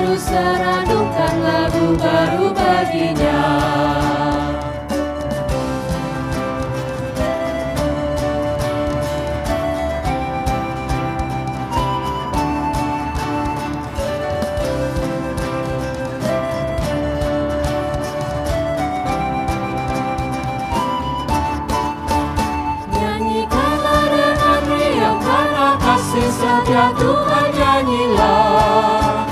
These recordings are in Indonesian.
baru, seradungkan lagu baru baginya. Setia Tuhan nyanyilah,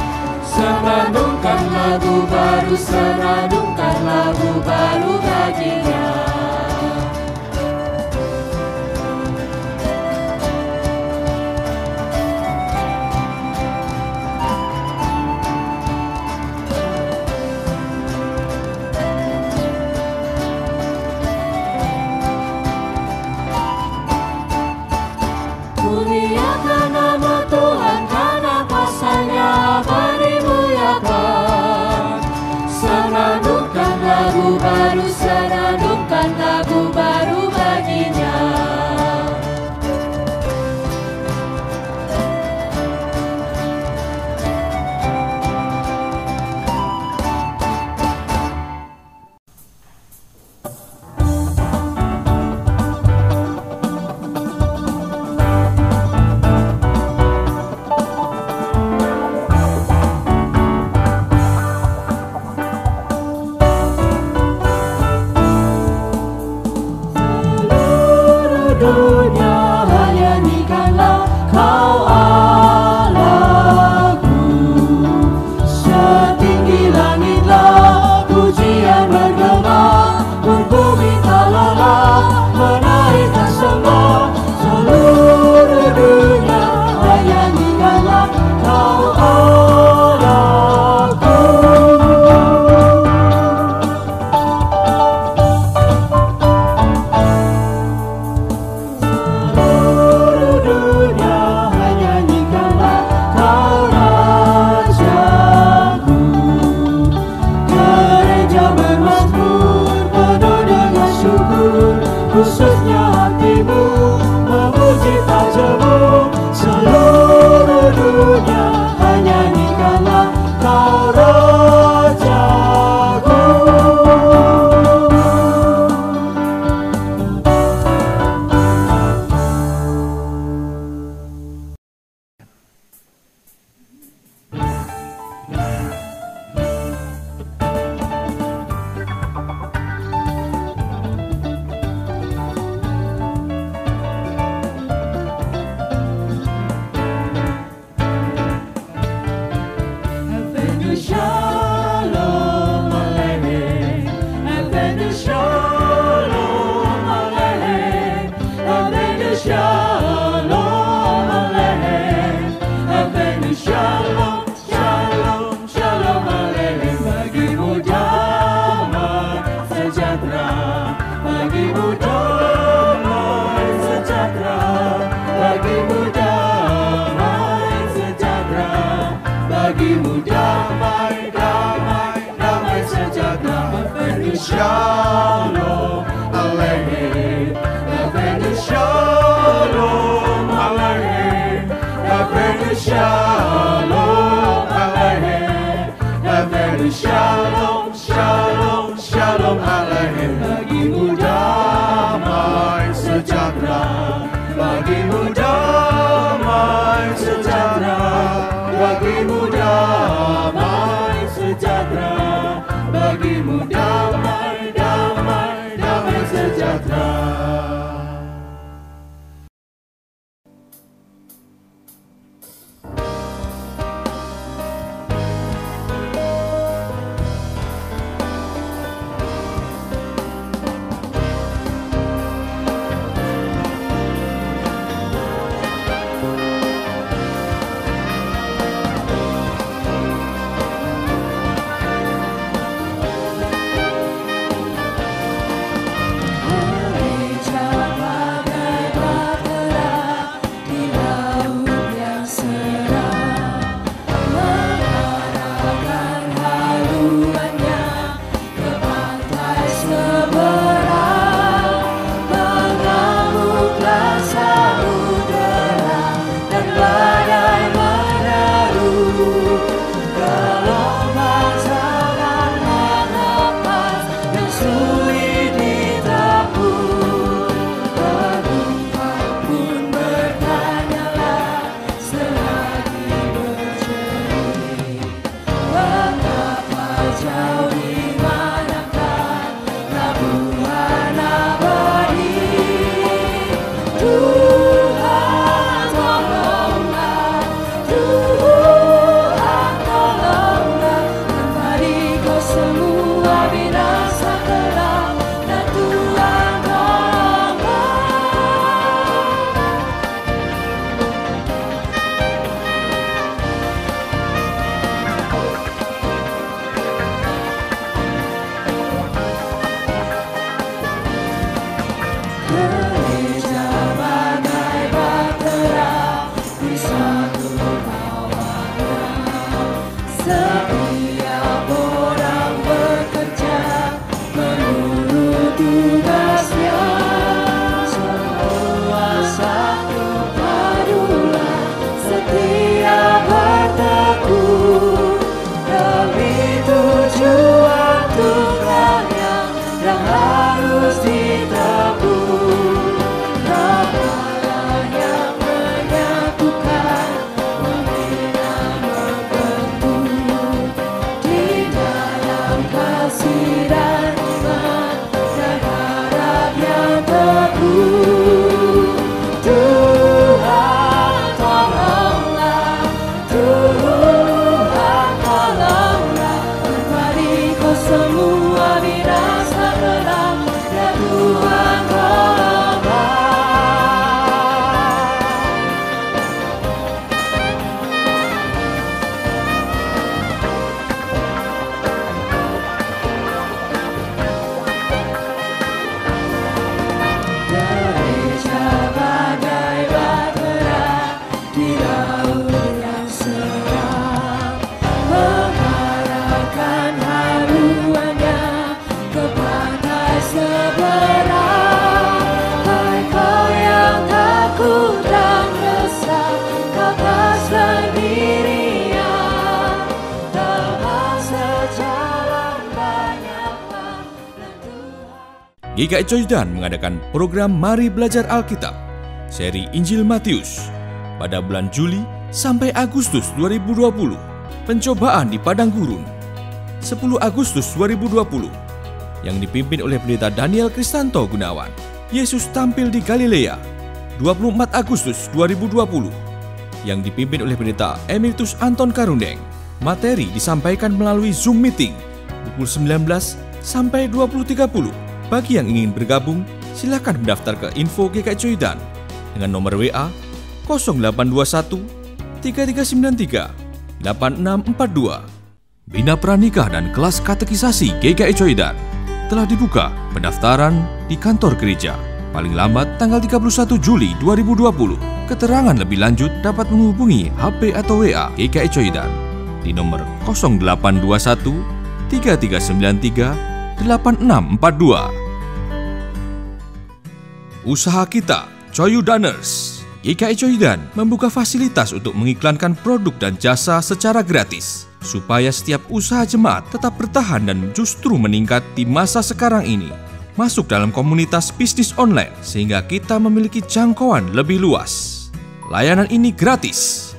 senandungkan lagu baru, senandungkan lagu baru baginya. Muliakan nama Tuhan karena kuasa-Nya dimuliakan. Senandungkan lagu baru, senandungkan lagu baru baginya. Khususnya hatimu memuji tajamu, seluruh dunia hanya nyanyikanlah Kau Rajaku. Shalom Aleichem, Avenu Shalom Aleichem, Avenu Shalom Aleichem, Avenu Shalom, Shalom, Shalom Aleichem. Bagimu damai sejahtera, bagimu damai sejahtera, bagimu damai sejahtera, bagimu damai, damai, damai sejahtera. Avenu Shalom Aleichem, Avenu Shalom Aleichem, Avenu Shalom Aleichem, Avenu Shalom, Shalom, Shalom Aleichem. Bagimu damai sejahtera, bagimu damai sejahtera, bagimu damai sejahtera, bagimu damai, damai, damai sejahtera. GKI Coyudan mengadakan program Mari Belajar Alkitab, seri Injil Matius, pada bulan Juli sampai Agustus 2020. Pencobaan di Padang Gurun, 10 Agustus 2020, yang dipimpin oleh Pendeta Daniel Kristanto Gunawan. Yesus tampil di Galilea, 24 Agustus 2020, yang dipimpin oleh Pendeta Emeritus Anton Karundeng. Materi disampaikan melalui Zoom Meeting, pukul 19 sampai 20.30. Bagi yang ingin bergabung, silakan mendaftar ke info GKI Coyudan dengan nomor WA 0821 3393 8642. Bina Pranikah dan kelas katekisasi GKI Coyudan telah dibuka pendaftaran di kantor gereja paling lambat tanggal 31 Juli 2020. Keterangan lebih lanjut dapat menghubungi HP atau WA GKI Coyudan di nomor 0821 3393 8642. Usaha kita, Coyudaners. GKI Coyudan membuka fasilitas untuk mengiklankan produk dan jasa secara gratis, supaya setiap usaha jemaat tetap bertahan dan justru meningkat di masa sekarang ini. Masuk dalam komunitas bisnis online sehingga kita memiliki jangkauan lebih luas. Layanan ini gratis.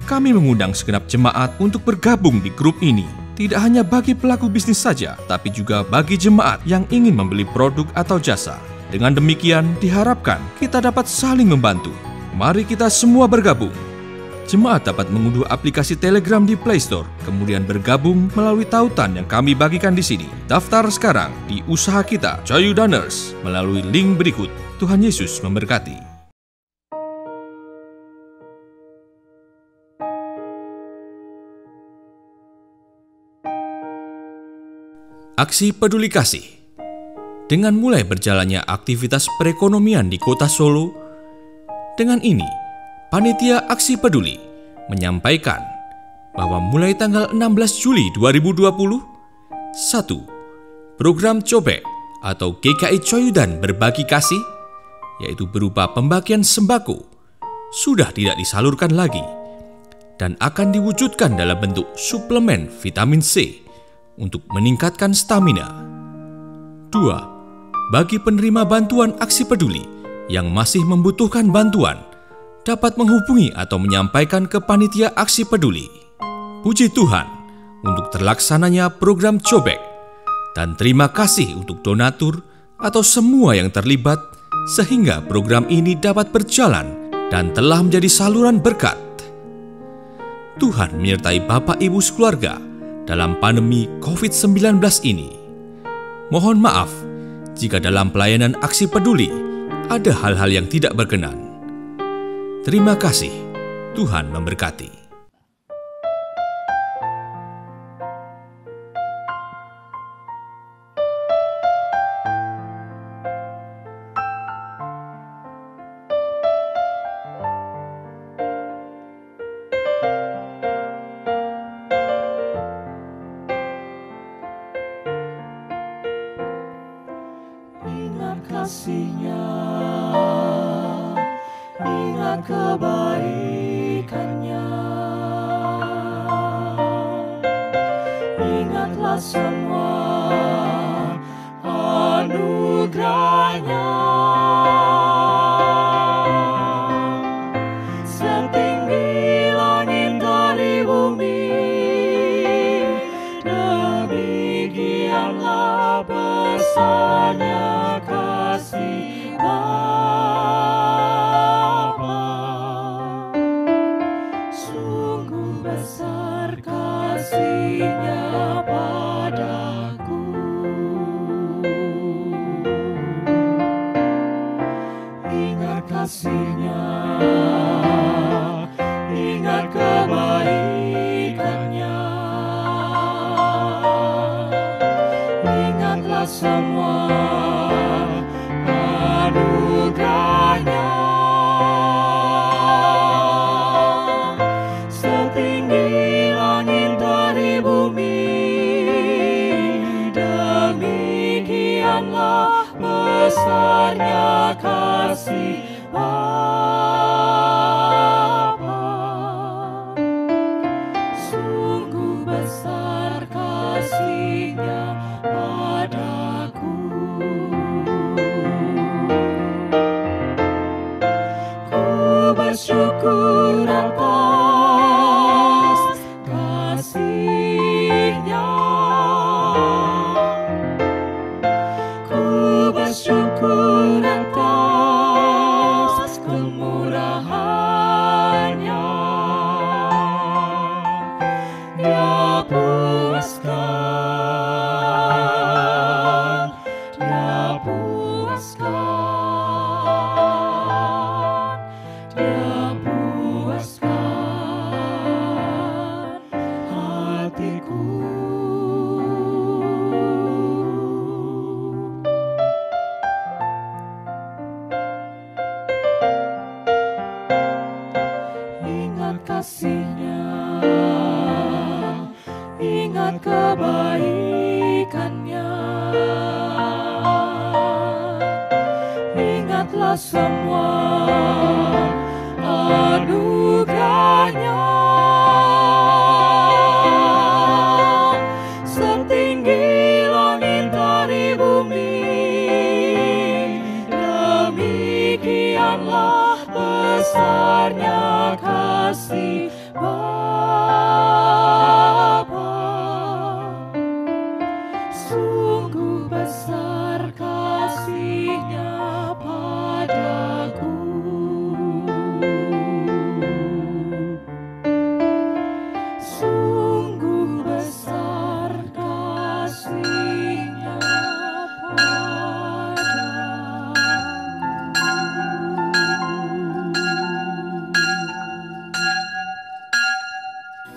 Kami mengundang segenap jemaat untuk bergabung di grup ini. Tidak hanya bagi pelaku bisnis saja, tapi juga bagi jemaat yang ingin membeli produk atau jasa. Dengan demikian, diharapkan kita dapat saling membantu. Mari kita semua bergabung. Jemaat dapat mengunduh aplikasi Telegram di Play Store, kemudian bergabung melalui tautan yang kami bagikan di sini. Daftar sekarang di usaha kita, Coyudaners, melalui link berikut. Tuhan Yesus memberkati. Aksi Peduli Kasih. Dengan mulai berjalannya aktivitas perekonomian di Kota Solo, dengan ini, Panitia Aksi Peduli menyampaikan bahwa mulai tanggal 16 Juli 2020, 1. Program Cobek atau GKI Coyudan Berbagi Kasih, yaitu berupa pembagian sembako, sudah tidak disalurkan lagi dan akan diwujudkan dalam bentuk suplemen vitamin C untuk meningkatkan stamina. 2. Bagi penerima bantuan Aksi Peduli yang masih membutuhkan bantuan, dapat menghubungi atau menyampaikan ke Panitia Aksi Peduli. Puji Tuhan untuk terlaksananya program Cobek, dan terima kasih untuk donatur atau semua yang terlibat sehingga program ini dapat berjalan dan telah menjadi saluran berkat. Tuhan menyertai Bapak Ibu sekeluarga dalam pandemi COVID-19 ini. Mohon maaf jika dalam pelayanan Aksi Peduli ada hal-hal yang tidak berkenan. Terima kasih. Tuhan memberkati. Kasih-Nya, ingat kebaikan-Nya, ingatlah semua anugerah-Nya, setinggi langit dari bumi, demikianlah besarnya kasih Bapa. Sungguh besar kasih-Nya padaku. Ingat kasih-Nya, ingat kebaikan-Nya, ingatlah semua anugerah-Nya, setinggi langit dari bumi, demikianlah besarnya kasih Bapa. Sungguh besar kasih-Nya padaku. bersyukur atas kasih-Nya. Ku bersyukur atas kemurahan-Nya. Dia puaskan, Dia puaskan, Dia puaskan hatiku. Ingat kasih-Nya, ingat kebaikan-Nya, ingatlah semua anugerah-Nya. Setinggi langit dari bumi, demikianlah besarnya kasih Bapa. Sungguh besar kasih-Nya padaku. Sungguh besar kasih-Nya padaku.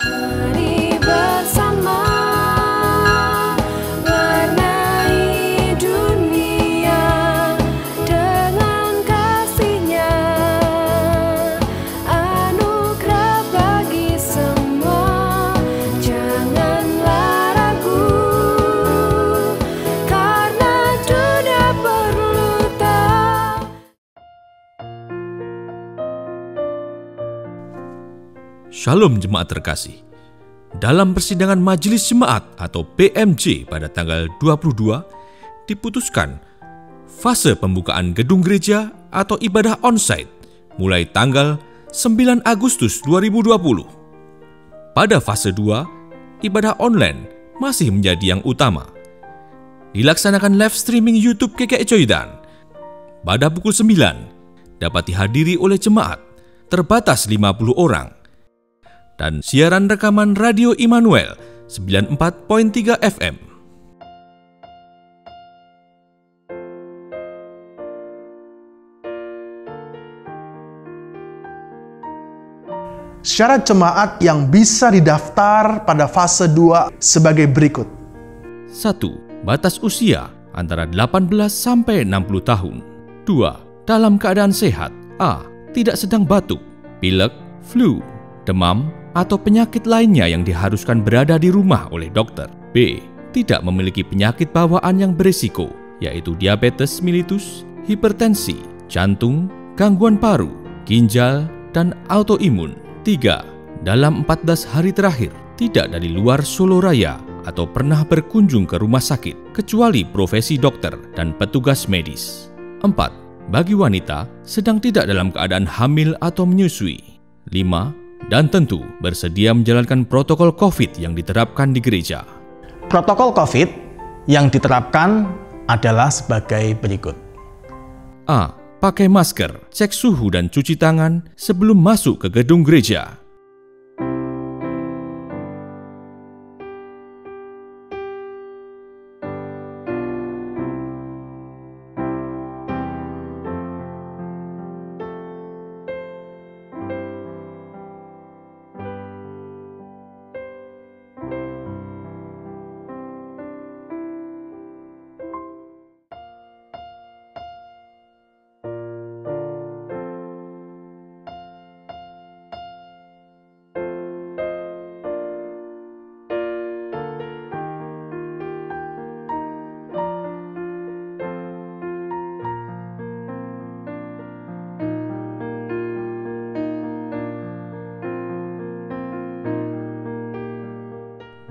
Mari bersama warnai dunia dengan kasih-Nya, anugerah bagi semua. Janganlah ragu, karena dunia perlu tahu. Shalom jemaat terkasih. Dalam persidangan Majelis Jemaat atau PMJ pada tanggal 22, diputuskan fase pembukaan gedung gereja atau ibadah onsite mulai tanggal 9 Agustus 2020. Pada fase 2, ibadah online masih menjadi yang utama. Dilaksanakan live streaming YouTube GKI Coidan. Pada pukul 9, dapat dihadiri oleh jemaat terbatas 50 orang. Dan siaran rekaman Radio Immanuel 94.3 FM. Syarat jemaat yang bisa didaftar pada fase 2 sebagai berikut. 1. Batas usia antara 18 sampai 60 tahun. 2. Dalam keadaan sehat. A. Tidak sedang batuk, pilek, flu, demam, atau penyakit lainnya yang diharuskan berada di rumah oleh dokter. B. Tidak memiliki penyakit bawaan yang berisiko, yaitu diabetes mellitus, hipertensi, jantung, gangguan paru, ginjal, dan autoimun. 3. Dalam 14 hari terakhir, tidak dari luar Solo Raya atau pernah berkunjung ke rumah sakit, kecuali profesi dokter dan petugas medis. 4. Bagi wanita, sedang tidak dalam keadaan hamil atau menyusui. 5. Dan tentu bersedia menjalankan protokol COVID yang diterapkan di gereja. Protokol COVID yang diterapkan adalah sebagai berikut. A. Pakai masker, cek suhu dan cuci tangan sebelum masuk ke gedung gereja.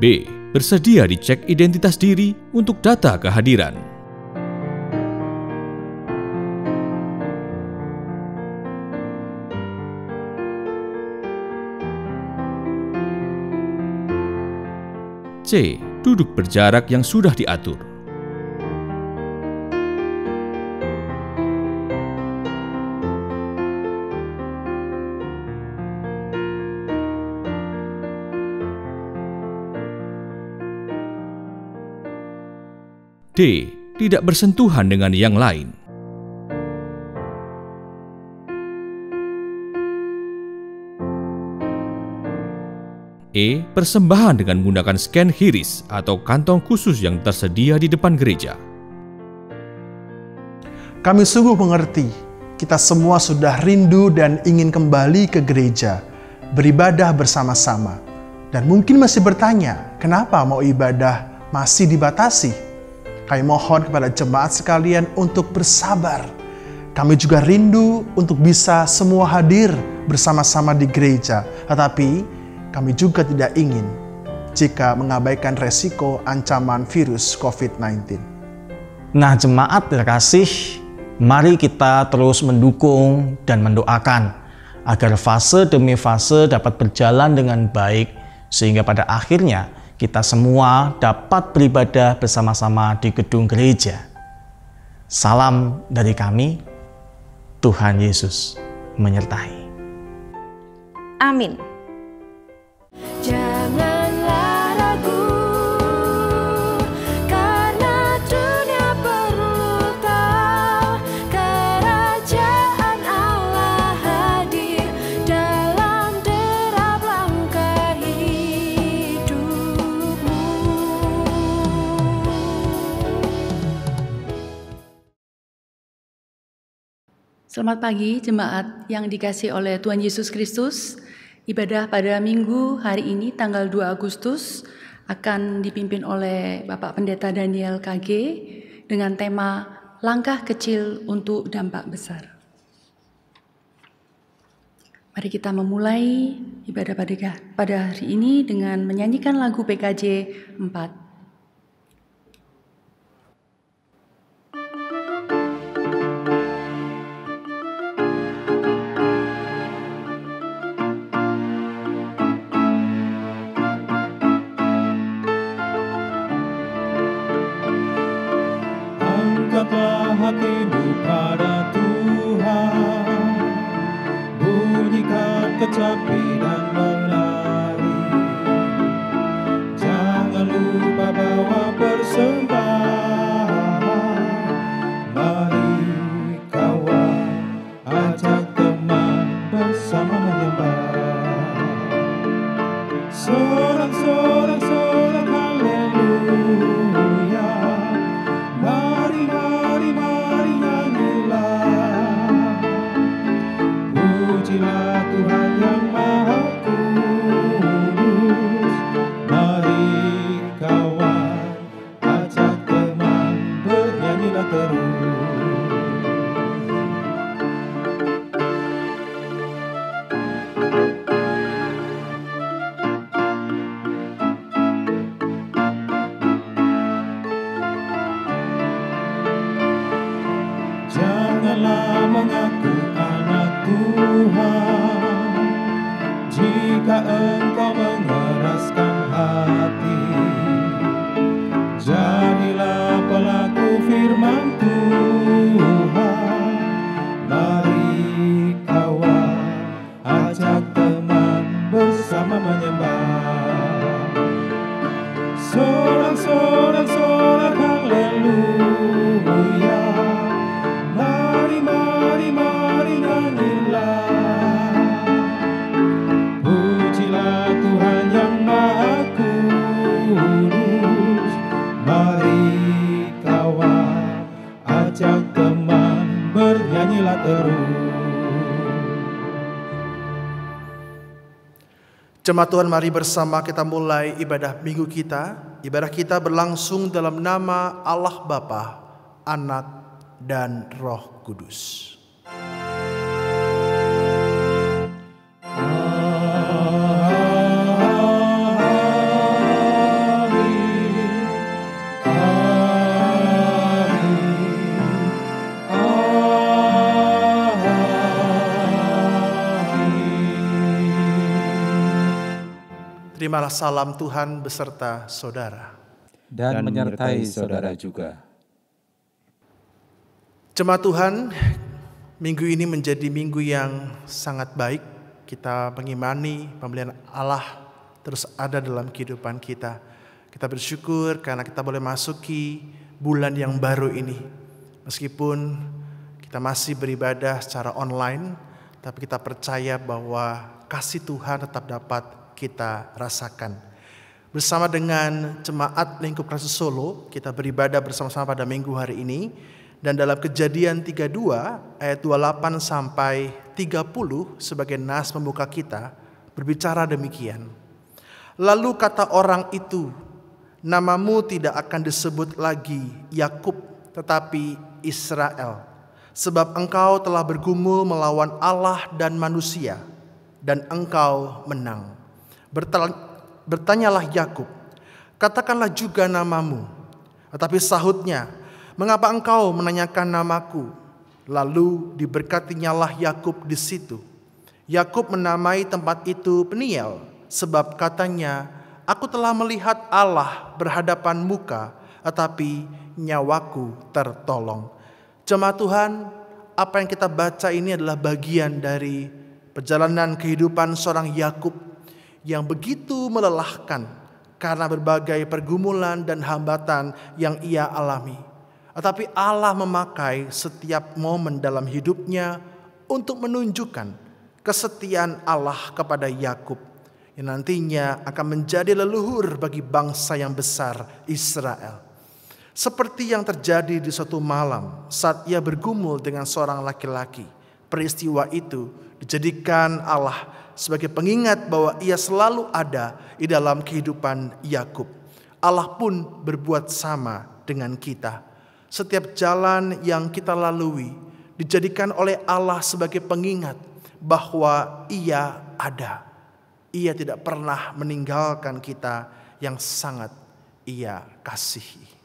B. Bersedia dicek identitas diri untuk data kehadiran. C. Duduk berjarak yang sudah diatur. D. Tidak bersentuhan dengan yang lain. E. Persembahan dengan menggunakan scan hiris atau kantong khusus yang tersedia di depan gereja. Kami sungguh mengerti, kita semua sudah rindu dan ingin kembali ke gereja, beribadah bersama-sama. Dan mungkin masih bertanya, kenapa mau ibadah masih dibatasi? Kami mohon kepada jemaat sekalian untuk bersabar. Kami juga rindu untuk bisa semua hadir bersama-sama di gereja, tetapi kami juga tidak ingin jika mengabaikan resiko ancaman virus COVID-19. Nah, jemaat terkasih, mari kita terus mendukung dan mendoakan agar fase demi fase dapat berjalan dengan baik, sehingga pada akhirnya kita semua dapat beribadah bersama-sama di gedung gereja. Salam dari kami, Tuhan Yesus menyertai. Amin. Janganlah ragu, karena dunia perlu tahu kerajaan Allah hadir dalam derap langkah hidupmu. Selamat pagi jemaat yang dikasihi oleh Tuhan Yesus Kristus. Ibadah pada Minggu hari ini tanggal 2 Agustus akan dipimpin oleh Bapak Pendeta Daniel KG dengan tema Langkah Kecil untuk Dampak Besar. Mari kita memulai ibadah pada hari ini dengan menyanyikan lagu PKJ 4. Angkatlah hatimu pada Tuhan, bunyikan kecapi dan menari. Jangan lupa bawa persembahan. Mari kawan, ajak teman bersama menyembah. Sorak-sorak haleluya. Mari nyanyilah, pujilah Tuhan yang Maha Kudus. Mari kawan, ajak teman, bernyanyilah terus. Janganlah mengaku anak Tuhan jika engkau mengeraskan hati. Jadilah pelaku firman Tuhan. Mari kawan, ajak teman bersama menyembah. Sorak-sorak haleluya. Mari nyanyilah, pujilah Tuhan yang Maha Kudus. Mari kawan, ajak teman, bernyanyilah terus. Jemaat Tuhan, mari bersama kita mulai ibadah minggu kita. Ibadah kita berlangsung dalam nama Allah Bapa, Anak, dan Roh Kudus. terimalah salam Tuhan beserta saudara. Dan menyertai saudara juga. Jemaat Tuhan, minggu ini menjadi minggu yang sangat baik. Kita mengimani pemberian Allah terus ada dalam kehidupan kita. Kita bersyukur karena kita boleh masuki bulan yang baru ini. Meskipun kita masih beribadah secara online, tapi kita percaya bahwa kasih Tuhan tetap dapat kita rasakan. Bersama dengan Jemaat Lingkup Kristus Solo, kita beribadah bersama-sama pada minggu hari ini. Dan dalam Kejadian 32 ayat 28 sampai 30 sebagai nas pembuka kita berbicara demikian. Lalu kata orang itu, namamu tidak akan disebut lagi Yakub tetapi Israel, sebab engkau telah bergumul melawan Allah dan manusia dan engkau menang. Bertanyalah Yakub, katakanlah juga namamu. Tetapi sahutnya, mengapa engkau menanyakan namaku? Lalu diberkatinyalah Yakub di situ. Yakub menamai tempat itu Peniel, sebab katanya, aku telah melihat Allah berhadapan muka, tetapi nyawaku tertolong. Jemaat Tuhan, apa yang kita baca ini adalah bagian dari perjalanan kehidupan seorang Yakub yang begitu melelahkan karena berbagai pergumulan dan hambatan yang ia alami. Tetapi Allah memakai setiap momen dalam hidupnya untuk menunjukkan kesetiaan Allah kepada Yakub yang nantinya akan menjadi leluhur bagi bangsa yang besar Israel. Seperti yang terjadi di suatu malam saat ia bergumul dengan seorang laki-laki. Peristiwa itu dijadikan Allah sebagai pengingat bahwa ia selalu ada di dalam kehidupan Yakub. Allah pun berbuat sama dengan kita. Setiap jalan yang kita lalui dijadikan oleh Allah sebagai pengingat bahwa Ia ada. Ia tidak pernah meninggalkan kita yang sangat Ia kasihi.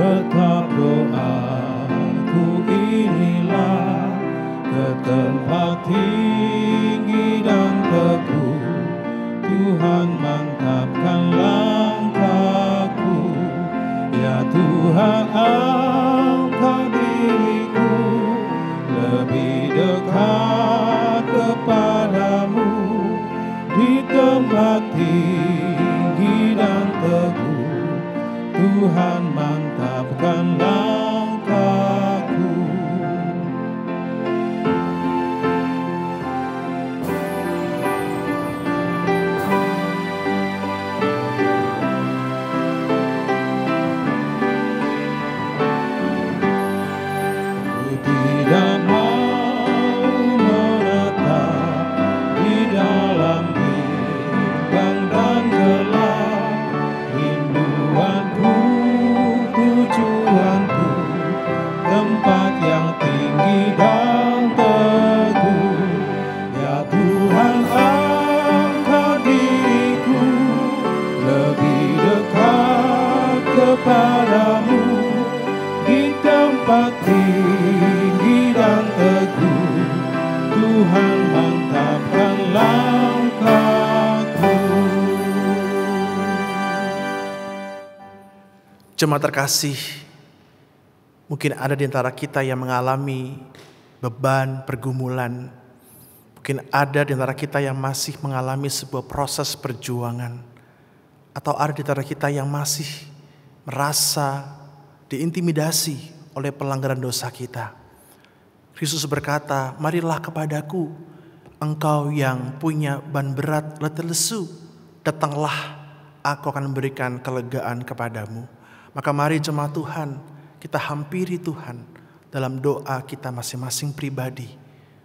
Tetap doaku inilah ke tempat tinggi dan teguh. Tuhan mantapkan langkahku. Ya Tuhan, angkat diriku lebih dekat kepadamu di tempat tinggi dan teguh. Tuhan mantapkan langkahku. Ku tidak mau menetap di dalam bimbang dan gelap. Rinduanku, tujuanku, tempat yang tinggi dan teguh. Ya Tuhan, angkat diriku lebih dekat kepadamu di tempat tinggi dan teguh. Tuhan mantapkan langkahku. Jemaat terkasih, mungkin ada di antara kita yang mengalami beban, pergumulan. Mungkin ada di antara kita yang masih mengalami sebuah proses perjuangan. Atau ada di antara kita yang masih merasa diintimidasi oleh pelanggaran dosa kita. Kristus berkata, marilah kepadaku, engkau yang punya beban berat letih lesu. Datanglah, aku akan memberikan kelegaan kepadamu. Maka mari jemaat Tuhan, kita hampiri Tuhan dalam doa kita masing-masing pribadi.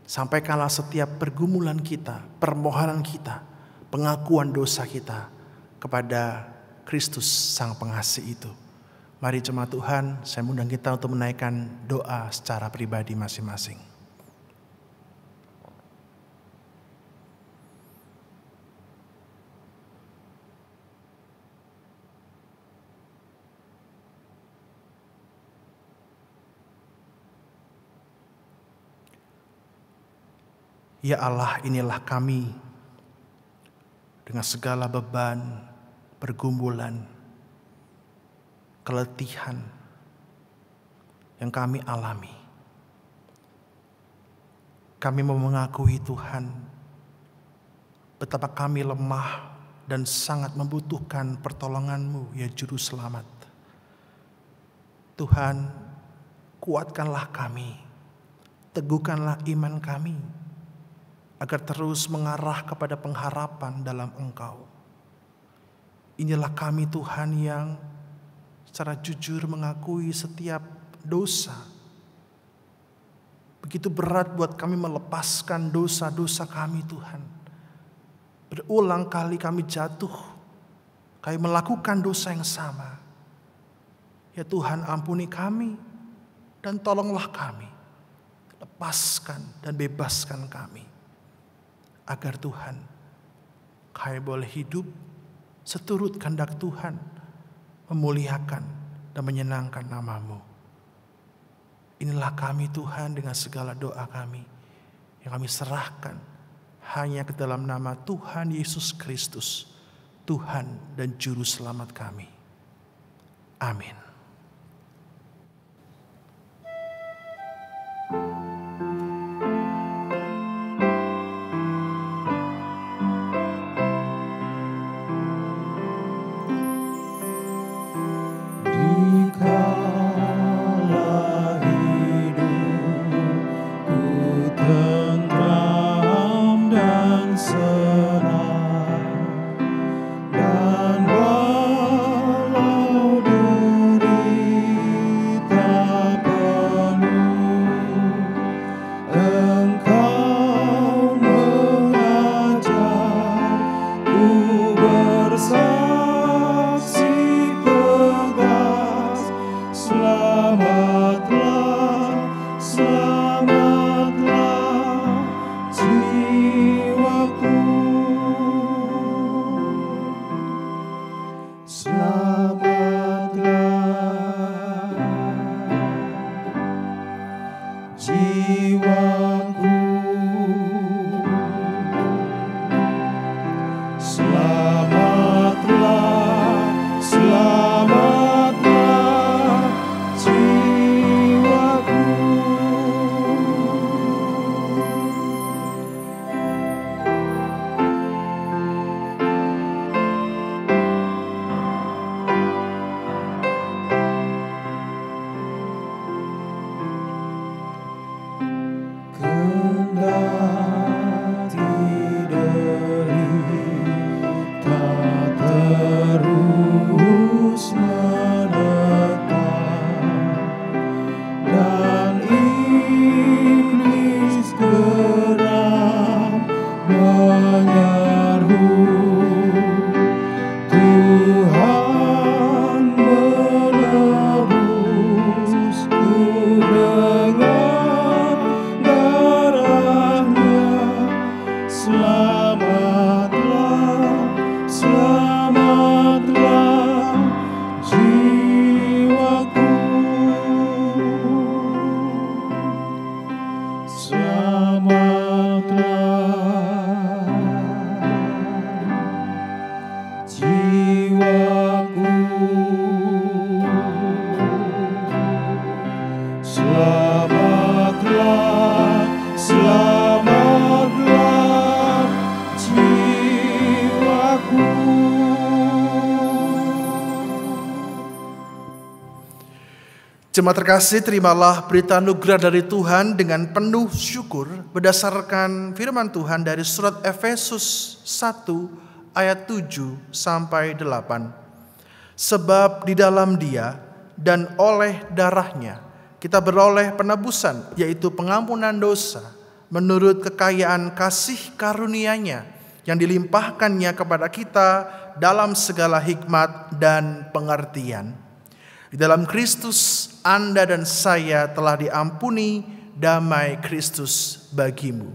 Sampaikanlah setiap pergumulan kita, permohonan kita, pengakuan dosa kita kepada Kristus Sang Pengasih itu. Mari jemaat Tuhan, saya mengundang kita untuk menaikkan doa secara pribadi masing-masing. Ya Allah, inilah kami dengan segala beban, pergumulan, keletihan yang kami alami. Kami mau mengakui Tuhan betapa kami lemah dan sangat membutuhkan pertolongan-Mu, ya Juru Selamat. Tuhan, kuatkanlah kami, teguhkanlah iman kami, agar terus mengarah kepada pengharapan dalam Engkau. Inilah kami Tuhan yang secara jujur mengakui setiap dosa. Begitu berat buat kami melepaskan dosa-dosa kami Tuhan. Berulang kali kami jatuh, kami melakukan dosa yang sama. Ya Tuhan, ampuni kami dan tolonglah kami. Lepaskan dan bebaskan kami. Agar Tuhan, kami boleh hidup seturut kehendak Tuhan, memuliakan dan menyenangkan nama-Mu. Inilah kami Tuhan dengan segala doa kami, yang kami serahkan hanya ke dalam nama Tuhan Yesus Kristus, Tuhan dan Juru Selamat kami. Amin. Jemaat terkasih, terimalah berita anugerah dari Tuhan dengan penuh syukur berdasarkan firman Tuhan dari surat Efesus 1 ayat 7 sampai 8. Sebab di dalam Dia dan oleh darahnya kita beroleh penebusan, yaitu pengampunan dosa, menurut kekayaan kasih karunia-Nya yang dilimpahkannya kepada kita dalam segala hikmat dan pengertian. Di dalam Kristus Anda dan saya telah diampuni, damai Kristus bagimu.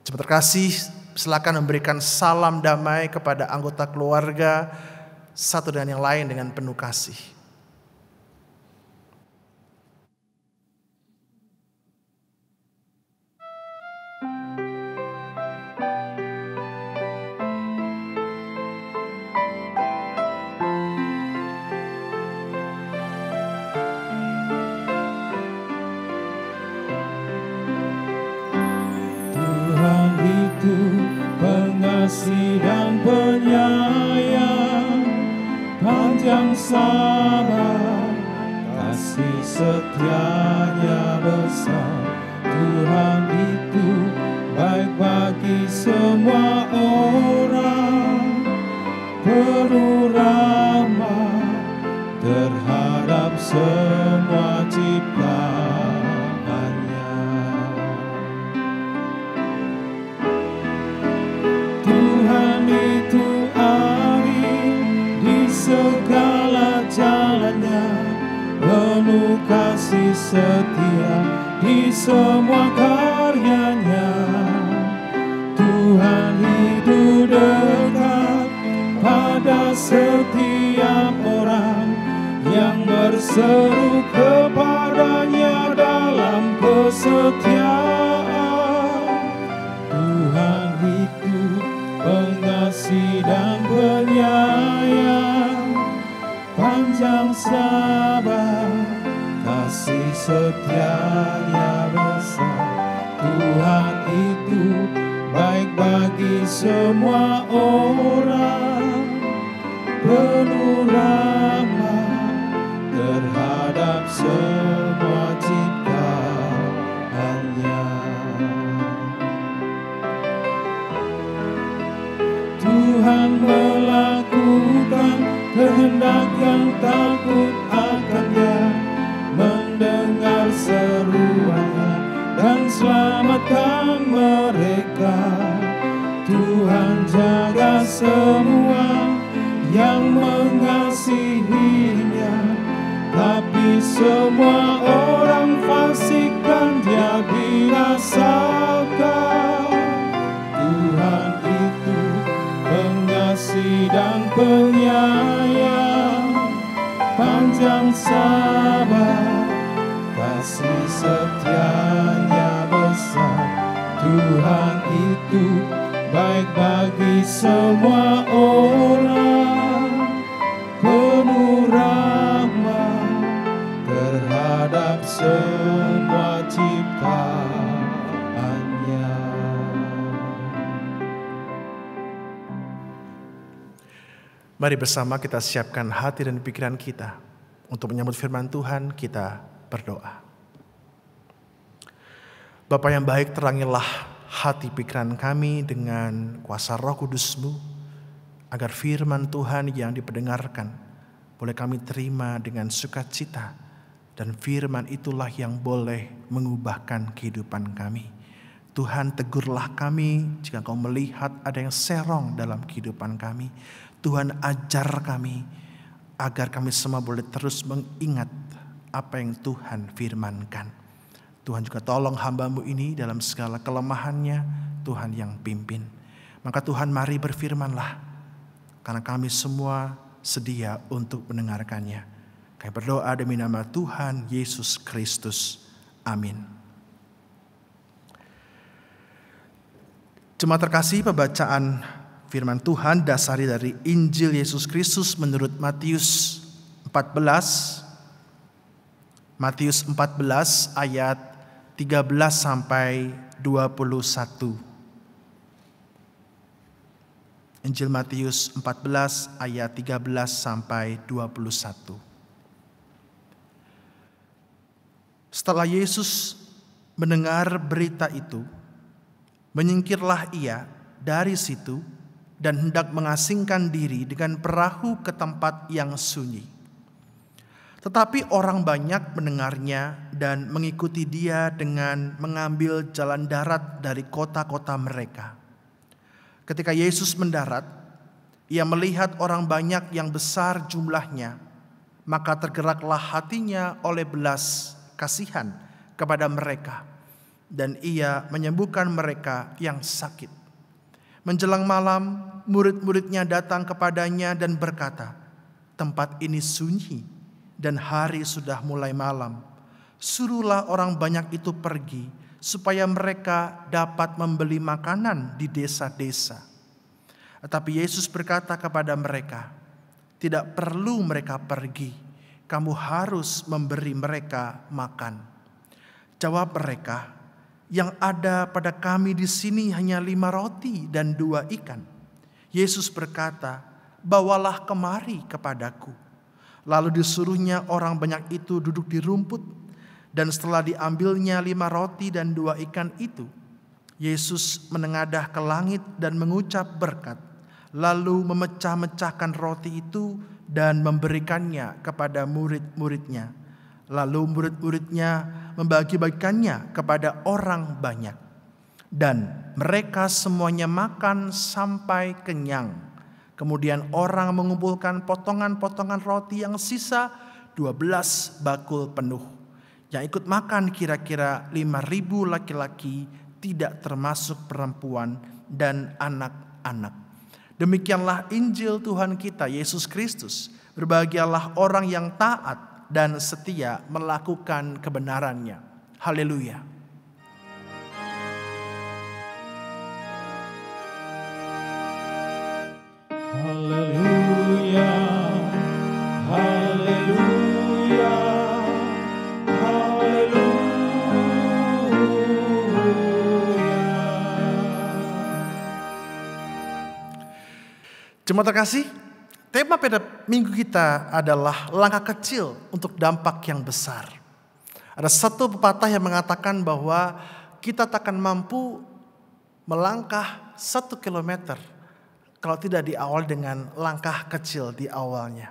Jemaat terkasih, silakan memberikan salam damai kepada anggota keluarga satu dan yang lain dengan penuh kasih. dan penyayang, panjang sabar, kasih setianya besar. Tuhan itu baik bagi semua orang, penuh ramah terhadap semua ciptaannya. Tuhan itu adil di segala jalannya, penuh kasih setia di semua karyanya. Tuhan hidup dekat pada setiap orang yang berseru kepadanya dalam kesetiaan. Tuhan itu pengasih dan penyayang, panjang sabar, kasih setianya besar. Tuhan itu baik bagi semua orang, penuh ramah terhadap semua ciptaannya. Tuhan melakukan kehendak yang takut akannya, mendengar seruannya dan selamatkan mereka. Tuhan jaga semua yang mengasihinya, tapi semua orang fasik kan dia binasakan. Tuhan itu pengasih dan penyayang, panjang sabar, kasih setianya besar. Tuhan itu baik bagi semua orang, penuh ramah terhadap semua ciptaannya. Mari bersama kita siapkan hati dan pikiran kita untuk menyambut firman Tuhan. Kita berdoa. Bapa yang baik, terangilah hati pikiran kami dengan kuasa Roh Kudus-Mu, agar firman Tuhan yang diperdengarkan boleh kami terima dengan sukacita, dan firman itulah yang boleh mengubahkan kehidupan kami. Tuhan, tegurlah kami jika Kau melihat ada yang serong dalam kehidupan kami. Tuhan, ajar kami agar kami semua boleh terus mengingat apa yang Tuhan firmankan. Tuhan juga tolong hamba-Mu ini dalam segala kelemahannya, Tuhan yang pimpin. Maka Tuhan, mari berfirmanlah, karena kami semua sedia untuk mendengarkannya. Kami berdoa demi nama Tuhan Yesus Kristus. Amin. Jemaat terkasih, pembacaan firman Tuhan dasari dari Injil Yesus Kristus menurut Matius 14. Matius 14 ayat 13 sampai 21. Injil Matius 14 ayat 13 sampai 21. Setelah Yesus mendengar berita itu, menyingkirlah ia dari situ dan hendak mengasingkan diri dengan perahu ke tempat yang sunyi. Tetapi orang banyak mendengarnya dan mengikuti dia dengan mengambil jalan darat dari kota-kota mereka. Ketika Yesus mendarat, ia melihat orang banyak yang besar jumlahnya, maka tergeraklah hatinya oleh belas kasihan kepada mereka, dan ia menyembuhkan mereka yang sakit. Menjelang malam, murid-muridnya datang kepadanya dan berkata, "Tempat ini sunyi dan hari sudah mulai malam. Suruhlah orang banyak itu pergi, supaya mereka dapat membeli makanan di desa-desa." Tetapi Yesus berkata kepada mereka, "Tidak perlu mereka pergi, kamu harus memberi mereka makan." Jawab mereka, "Yang ada pada kami di sini hanya 5 roti dan 2 ikan. Yesus berkata, "Bawalah kemari kepadaku." Lalu disuruhnya orang banyak itu duduk di rumput. Dan setelah diambilnya 5 roti dan 2 ikan itu, Yesus menengadah ke langit dan mengucap berkat. Lalu memecah-mecahkan roti itu dan memberikannya kepada murid-muridnya. Lalu murid-muridnya membagi-bagikannya kepada orang banyak. Dan mereka semuanya makan sampai kenyang. Kemudian orang mengumpulkan potongan-potongan roti yang sisa 12 bakul penuh. Yang ikut makan kira-kira 5.000 laki-laki, tidak termasuk perempuan dan anak-anak. Demikianlah Injil Tuhan kita Yesus Kristus. Berbahagialah orang yang taat dan setia melakukan kebenarannya. Haleluya. Haleluya, haleluya, haleluya. Jemaat terkasih, tema pada minggu kita adalah langkah kecil untuk dampak yang besar. Ada satu pepatah yang mengatakan bahwa kita takkan mampu melangkah 1 kilometer kalau tidak diawali dengan langkah kecil di awalnya.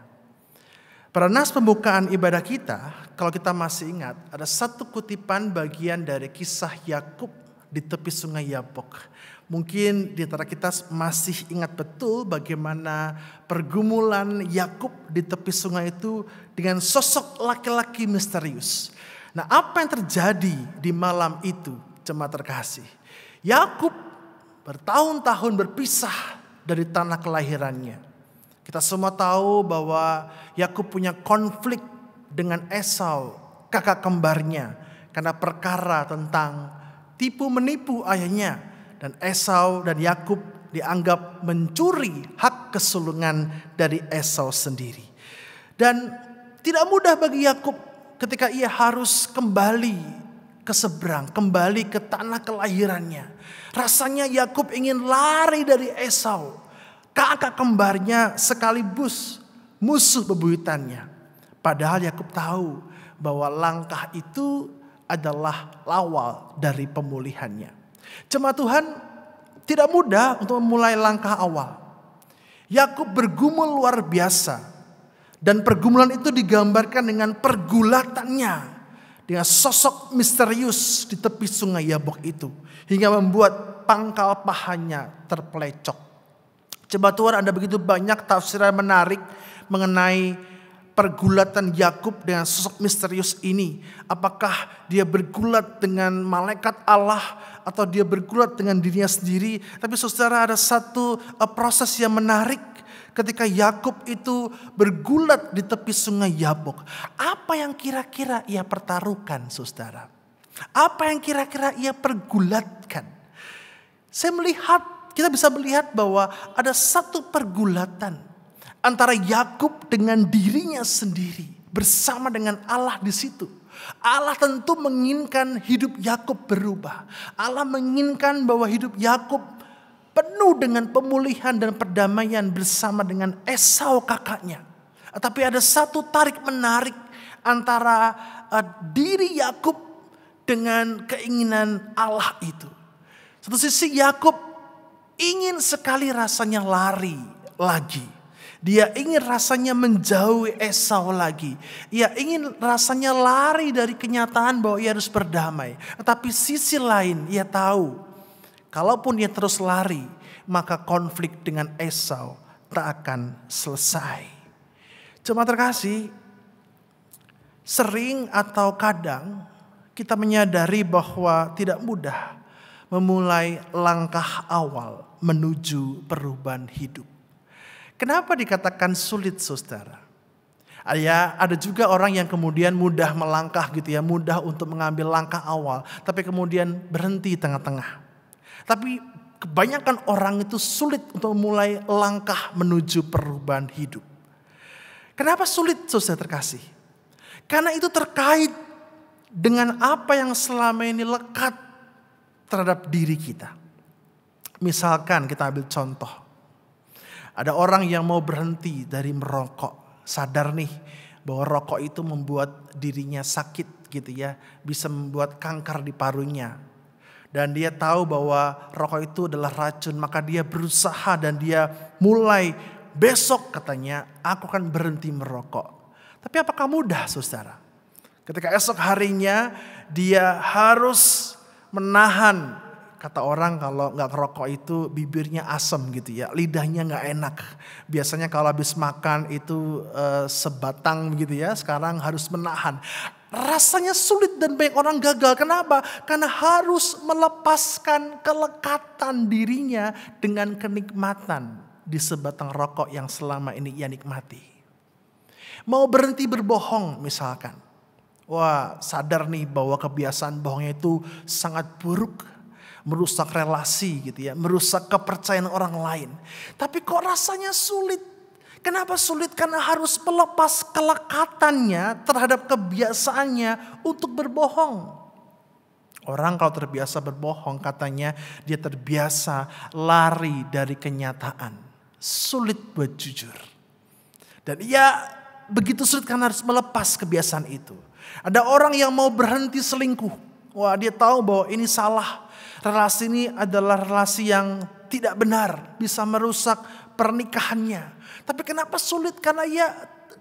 Pada nas pembukaan ibadah kita, kalau kita masih ingat, ada satu kutipan bagian dari kisah Yakub di tepi sungai Yabok. Mungkin di antara kita masih ingat betul bagaimana pergumulan Yakub di tepi sungai itu dengan sosok laki-laki misterius. Nah, apa yang terjadi di malam itu, jemaat terkasih? Yakub bertahun-tahun berpisah dari tanah kelahirannya. Kita semua tahu bahwa Yakub punya konflik dengan Esau, kakak kembarnya, karena perkara tentang tipu menipu ayahnya. Dan Esau dan Yakub dianggap mencuri hak kesulungan dari Esau sendiri. Dan tidak mudah bagi Yakub ketika ia harus kembali ke seberang, kembali ke tanah kelahirannya. Rasanya Yakub ingin lari dari Esau, kakak kembarnya sekaligus musuh bebuyutannya. Padahal Yakub tahu bahwa langkah itu adalah awal dari pemulihannya. Jemaat Tuhan, tidak mudah untuk memulai langkah awal. Yakub bergumul luar biasa. Dan pergumulan itu digambarkan dengan pergulatannya dengan sosok misterius di tepi sungai Yabok itu, hingga membuat pangkal pahanya terpelecok. Jemaat Tuhan, ada begitu banyak tafsiran menarik mengenai pergulatan Yakub dengan sosok misterius ini. Apakah dia bergulat dengan malaikat Allah atau dia bergulat dengan dirinya sendiri? Tapi saudara, ada satu proses yang menarik ketika Yakub itu bergulat di tepi sungai Yabok. Apa yang kira-kira ia pertaruhkan, saudara? Apa yang kira-kira ia pergulatkan? Kita bisa melihat bahwa ada satu pergulatan antara Yakub dengan dirinya sendiri bersama dengan Allah di situ. Allah tentu menginginkan hidup Yakub berubah. Allah menginginkan bahwa hidup Yakub penuh dengan pemulihan dan perdamaian bersama dengan Esau kakaknya. Tapi ada satu tarik menarik antara diri Yakub dengan keinginan Allah itu. Satu sisi Yakub ingin sekali rasanya lari lagi. Dia ingin rasanya menjauhi Esau lagi. Ia ingin rasanya lari dari kenyataan bahwa ia harus berdamai. Tetapi sisi lain ia tahu, kalaupun ia terus lari, maka konflik dengan Esau tak akan selesai. Jemaat terkasih, sering atau kadang kita menyadari bahwa tidak mudah memulai langkah awal menuju perubahan hidup. Kenapa dikatakan sulit, saudara? Ada juga orang yang kemudian mudah melangkah gitu ya, mudah untuk mengambil langkah awal, tapi kemudian berhenti tengah-tengah. Tapi kebanyakan orang itu sulit untuk memulai langkah menuju perubahan hidup. Kenapa sulit, saudara terkasih? Karena itu terkait dengan apa yang selama ini lekat terhadap diri kita. Misalkan kita ambil contoh. Ada orang yang mau berhenti dari merokok, sadar nih bahwa rokok itu membuat dirinya sakit gitu ya, bisa membuat kanker di parunya. Dan dia tahu bahwa rokok itu adalah racun, maka dia berusaha dan dia mulai besok katanya aku akan berhenti merokok. Tapi apakah mudah saudara? Ketika esok harinya dia harus menahan, kata orang kalau nggak ngerokok itu bibirnya asam gitu ya, lidahnya nggak enak. Biasanya kalau habis makan itu sebatang gitu ya, sekarang harus menahan. Rasanya sulit dan banyak orang gagal. Kenapa? Karena harus melepaskan kelekatan dirinya dengan kenikmatan di sebatang rokok yang selama ini ia nikmati. Mau berhenti berbohong misalkan. Wah, sadar nih bahwa kebiasaan bohongnya itu sangat buruk. Merusak relasi gitu ya, merusak kepercayaan orang lain. Tapi kok rasanya sulit? Kenapa sulit? Karena harus melepas kelekatannya terhadap kebiasaannya untuk berbohong. Orang kalau terbiasa berbohong katanya dia terbiasa lari dari kenyataan. Sulit buat jujur. Dan ia begitu sulit karena harus melepas kebiasaan itu. Ada orang yang mau berhenti selingkuh. Wah, dia tahu bahwa ini salah. Relasi ini adalah relasi yang tidak benar. Bisa merusak pernikahannya. Tapi kenapa sulit? Karena ia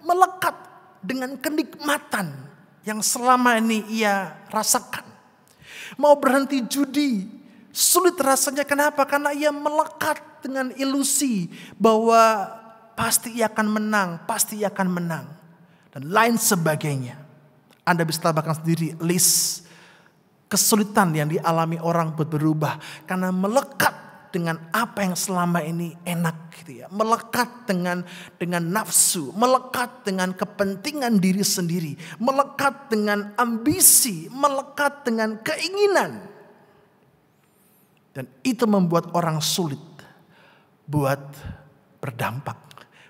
melekat dengan kenikmatan yang selama ini ia rasakan. Mau berhenti judi. Sulit rasanya. Kenapa? Karena ia melekat dengan ilusi bahwa pasti ia akan menang. Pasti ia akan menang. Dan lain sebagainya. Anda bisa tambahkan sendiri list kesulitan yang dialami orang buat berubah. Karena melekat dengan apa yang selama ini enak gitu ya. Melekat dengan nafsu. Melekat dengan kepentingan diri sendiri. Melekat dengan ambisi. Melekat dengan keinginan. Dan itu membuat orang sulit buat berdampak.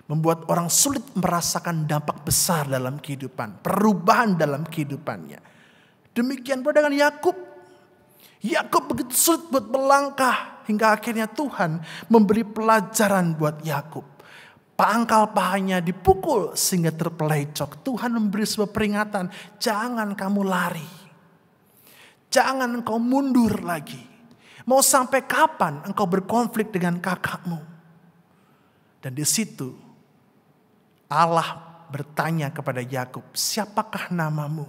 Membuat orang sulit merasakan dampak besar dalam kehidupan. Perubahan dalam kehidupannya. Demikian pula dengan Yakub. Yakub begitu sulit buat melangkah. Hingga akhirnya Tuhan memberi pelajaran buat Yakub. Pangkal pahanya dipukul sehingga terpelecok. Tuhan memberi sebuah peringatan. Jangan kamu lari. Jangan engkau mundur lagi. Mau sampai kapan engkau berkonflik dengan kakakmu? Dan di situ Allah bertanya kepada Yakub, siapakah namamu?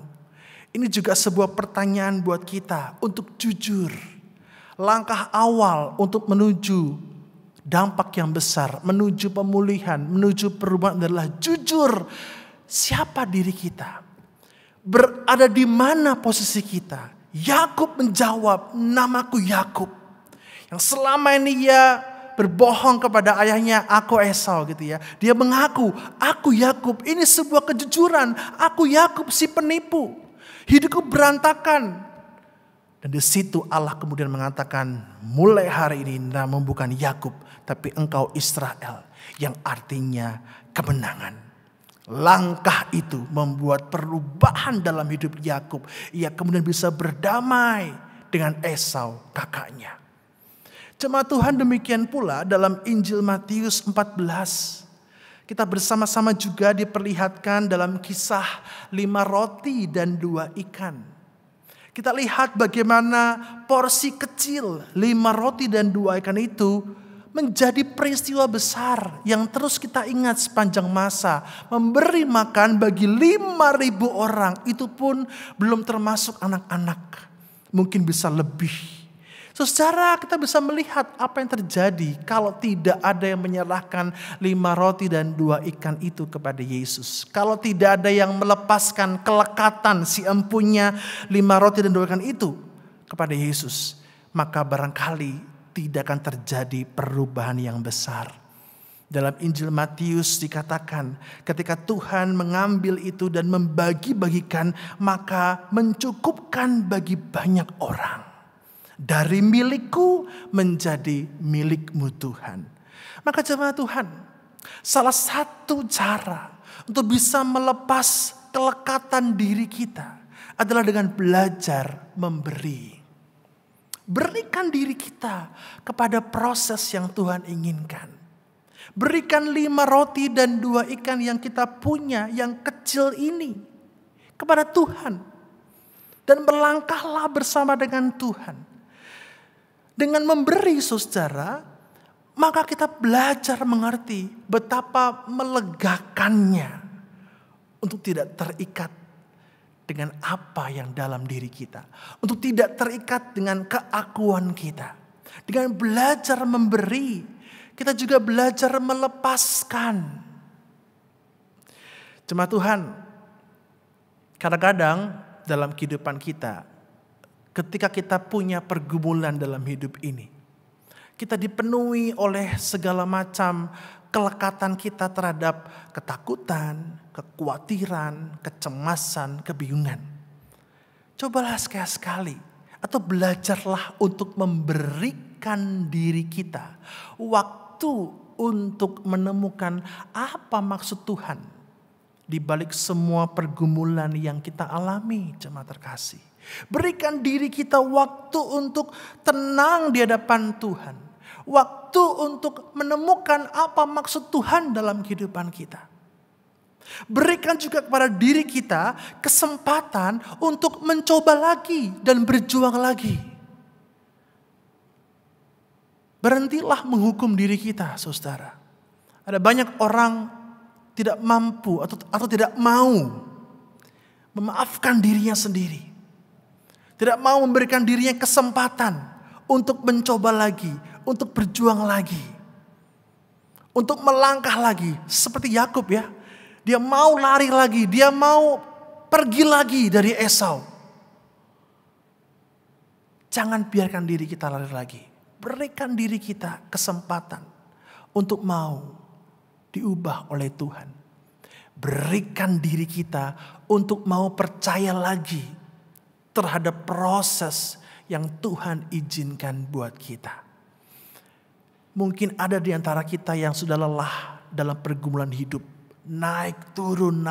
Ini juga sebuah pertanyaan buat kita untuk jujur. Langkah awal untuk menuju dampak yang besar, menuju pemulihan, menuju perubahan adalah jujur. Siapa diri kita? Berada di mana posisi kita? Yakub menjawab, namaku Yakub. Yang selama ini ia berbohong kepada ayahnya, aku Esau gitu ya. Dia mengaku, aku Yakub. Ini sebuah kejujuran. Aku Yakub si penipu. Hidupku berantakan. Dan di situ Allah kemudian mengatakan, mulai hari ini namamu bukan Yakub, tapi engkau Israel. Yang artinya kemenangan. Langkah itu membuat perubahan dalam hidup Yakub. Ia kemudian bisa berdamai dengan Esau kakaknya. Jemaat Tuhan, demikian pula dalam Injil Matius 14. Kita bersama-sama juga diperlihatkan dalam kisah 5 roti dan 2 ikan. Kita lihat bagaimana porsi kecil 5 roti dan 2 ikan itu menjadi peristiwa besar yang terus kita ingat sepanjang masa. Memberi makan bagi 5.000 orang, itu pun belum termasuk anak-anak. Mungkin bisa lebih. Secara kita bisa melihat apa yang terjadi kalau tidak ada yang menyerahkan 5 roti dan 2 ikan itu kepada Yesus. Kalau tidak ada yang melepaskan kelekatan si empunya 5 roti dan 2 ikan itu kepada Yesus. Maka barangkali tidak akan terjadi perubahan yang besar. Dalam Injil Matius dikatakan ketika Tuhan mengambil itu dan membagi-bagikan, maka mencukupkan bagi banyak orang. Dari milikku menjadi milikmu Tuhan. Maka jemaat Tuhan, salah satu cara untuk bisa melepas kelekatan diri kita adalah dengan belajar memberi. Berikan diri kita kepada proses yang Tuhan inginkan. Berikan 5 roti dan 2 ikan yang kita punya, yang kecil ini, kepada Tuhan. Dan berlangkahlah bersama dengan Tuhan. Dengan memberi, saudara, maka kita belajar mengerti betapa melegakannya untuk tidak terikat dengan apa yang dalam diri kita. Untuk tidak terikat dengan keakuan kita. Dengan belajar memberi, kita juga belajar melepaskan. Jemaat Tuhan, kadang-kadang dalam kehidupan kita, ketika kita punya pergumulan dalam hidup ini, kita dipenuhi oleh segala macam kelekatan kita terhadap ketakutan, kekhawatiran, kecemasan, kebingungan. Cobalah sekali-sekali atau belajarlah untuk memberikan diri kita waktu untuk menemukan apa maksud Tuhan di balik semua pergumulan yang kita alami, jemaat terkasih. Berikan diri kita waktu untuk tenang di hadapan Tuhan. Waktu untuk menemukan apa maksud Tuhan dalam kehidupan kita. Berikan juga kepada diri kita kesempatan untuk mencoba lagi dan berjuang lagi. Berhentilah menghukum diri kita, saudara. Ada banyak orang tidak mampu atau tidak mau memaafkan dirinya sendiri. Tidak mau memberikan dirinya kesempatan untuk mencoba lagi, untuk berjuang lagi. Untuk melangkah lagi, seperti Yakub ya. Dia mau lari lagi, dia mau pergi lagi dari Esau. Jangan biarkan diri kita lari lagi. Berikan diri kita kesempatan untuk mau diubah oleh Tuhan. Berikan diri kita untuk mau percaya lagi terhadap proses yang Tuhan izinkan buat kita. Mungkin ada di antara kita yang sudah lelah dalam pergumulan hidup. Naik turun,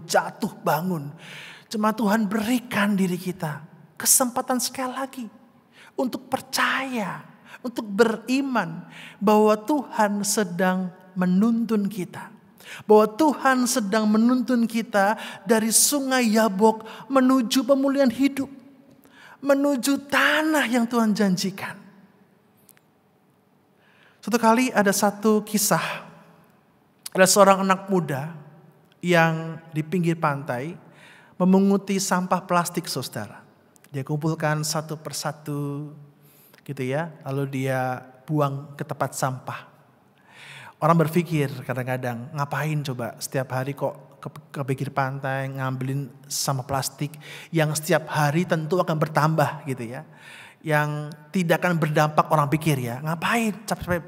jatuh bangun. Jemaat Tuhan, berikan diri kita kesempatan sekali lagi untuk percaya, untuk beriman bahwa Tuhan sedang menuntun kita. Bahwa Tuhan sedang menuntun kita dari sungai Yabok menuju pemulihan hidup. Menuju tanah yang Tuhan janjikan. Suatu kali ada satu kisah. Ada seorang anak muda yang di pinggir pantai memunguti sampah plastik, saudara. Dia kumpulkan satu persatu gitu ya. Lalu dia buang ke tempat sampah. Orang berpikir kadang-kadang, ngapain coba setiap hari kok ke pinggir pantai ngambilin sampah plastik yang setiap hari tentu akan bertambah gitu ya. Yang tidak akan berdampak, orang pikir ya. Ngapain capek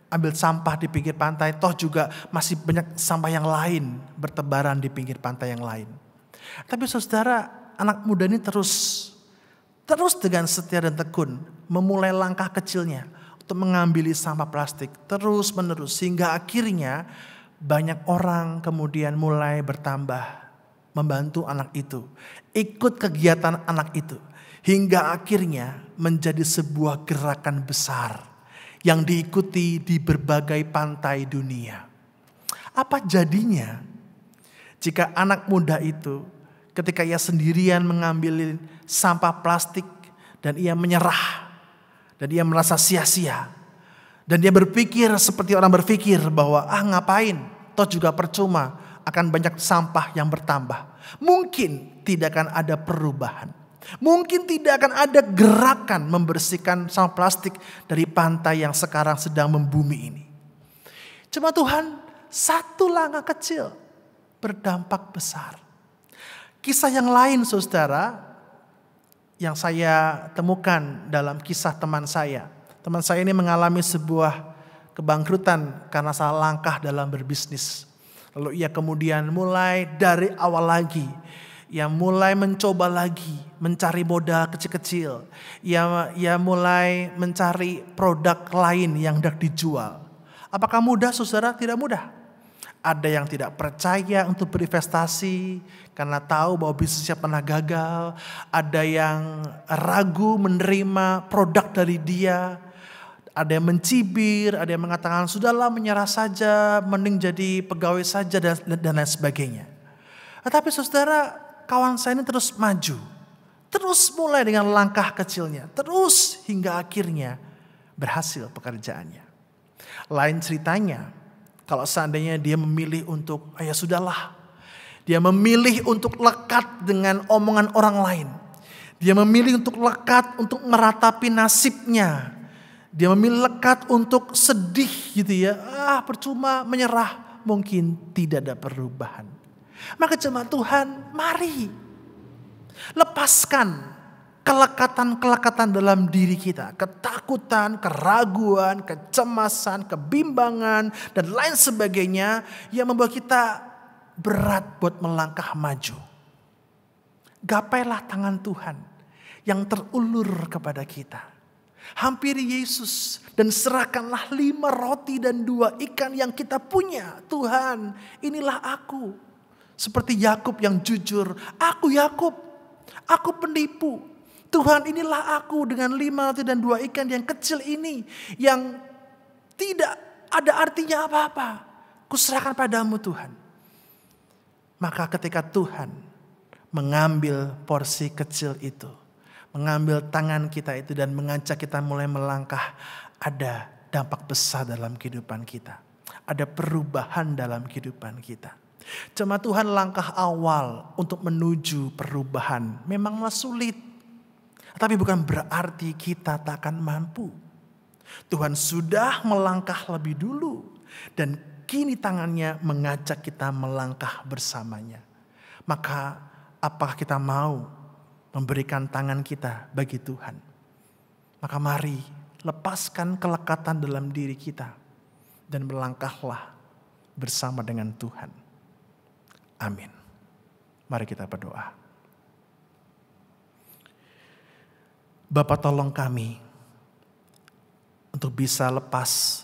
ambil sampah di pinggir pantai, toh juga masih banyak sampah yang lain bertebaran di pinggir pantai yang lain. Tapi saudara, anak muda ini terus dengan setia dan tekun memulai langkah kecilnya untuk mengambil sampah plastik terus menerus, sehingga akhirnya banyak orang kemudian mulai bertambah membantu anak itu, ikut kegiatan anak itu, hingga akhirnya menjadi sebuah gerakan besar yang diikuti di berbagai pantai dunia. Apa jadinya jika anak muda itu ketika ia sendirian mengambil sampah plastik dan ia menyerah dan ia merasa sia-sia dan dia berpikir seperti orang berpikir bahwa ngapain, toh juga percuma, akan banyak sampah yang bertambah. Mungkin tidak akan ada perubahan. Mungkin tidak akan ada gerakan membersihkan sampah plastik dari pantai yang sekarang sedang membumi ini. Cuma Tuhan, satu langkah kecil berdampak besar. Kisah yang lain, saudara, yang saya temukan dalam kisah teman saya. Teman saya ini mengalami sebuah kebangkrutan karena salah langkah dalam berbisnis. Lalu ia kemudian mulai dari awal lagi. Ia mulai mencoba lagi mencari modal kecil-kecil. Ia mulai mencari produk lain yang hendak dijual. Apakah mudah, saudara? Tidak mudah. Ada yang tidak percaya untuk berinvestasi karena tahu bahwa bisnisnya pernah gagal. Ada yang ragu menerima produk dari dia. Ada yang mencibir, ada yang mengatakan sudahlah menyerah saja, mending jadi pegawai saja dan lain sebagainya. Tetapi saudara, kawan saya ini terus maju. Terus mulai dengan langkah kecilnya. Terus hingga akhirnya berhasil pekerjaannya. Lain ceritanya, kalau seandainya dia memilih untuk, ya sudahlah. Dia memilih untuk lekat dengan omongan orang lain. Dia memilih untuk lekat untuk meratapi nasibnya. Dia memilih lekat untuk sedih gitu ya. Percuma menyerah, mungkin tidak ada perubahan. Maka jemaat Tuhan, mari lepaskan kelekatan-kelekatan dalam diri kita. Ketakutan, keraguan, kecemasan, kebimbangan, dan lain sebagainya yang membuat kita berat buat melangkah maju. Gapailah tangan Tuhan yang terulur kepada kita. Hampiri Yesus dan serahkanlah 5 roti dan 2 ikan yang kita punya. Tuhan, inilah aku. Seperti Yakub yang jujur, aku Yakub, aku penipu. Tuhan, inilah aku dengan 5 roti dan 2 ikan yang kecil ini, yang tidak ada artinya apa-apa. Kuserahkan padamu Tuhan. Maka ketika Tuhan mengambil porsi kecil itu, mengambil tangan kita itu dan mengajak kita mulai melangkah, ada dampak besar dalam kehidupan kita. Ada perubahan dalam kehidupan kita. Jemaat Tuhan, langkah awal untuk menuju perubahan memanglah sulit. Tapi bukan berarti kita tak akan mampu. Tuhan sudah melangkah lebih dulu. Dan kini tangannya mengajak kita melangkah bersamanya. Maka apakah kita mau memberikan tangan kita bagi Tuhan? Maka mari lepaskan kelekatan dalam diri kita dan melangkahlah bersama dengan Tuhan. Amin. Mari kita berdoa. Bapa, tolong kami untuk bisa lepas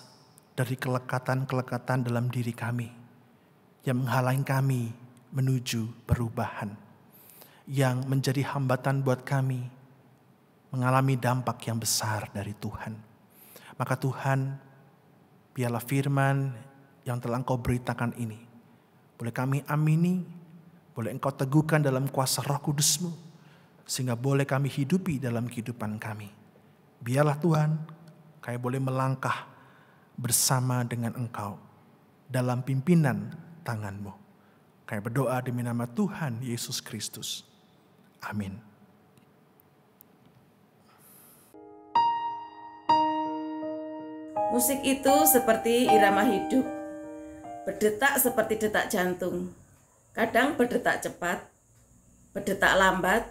dari kelekatan-kelekatan dalam diri kami yang menghalangi kami menuju perubahan, yang menjadi hambatan buat kami mengalami dampak yang besar dari Tuhan. Maka Tuhan, biarlah firman yang telah Engkau beritakan ini boleh kami amini, boleh Engkau teguhkan dalam kuasa Roh Kudus-Mu, sehingga boleh kami hidupi dalam kehidupan kami. Biarlah Tuhan, kami boleh melangkah bersama dengan Engkau dalam pimpinan tangan-Mu. Kami berdoa demi nama Tuhan Yesus Kristus. Amin. Musik itu seperti irama hidup, berdetak seperti detak jantung, kadang berdetak cepat, berdetak lambat,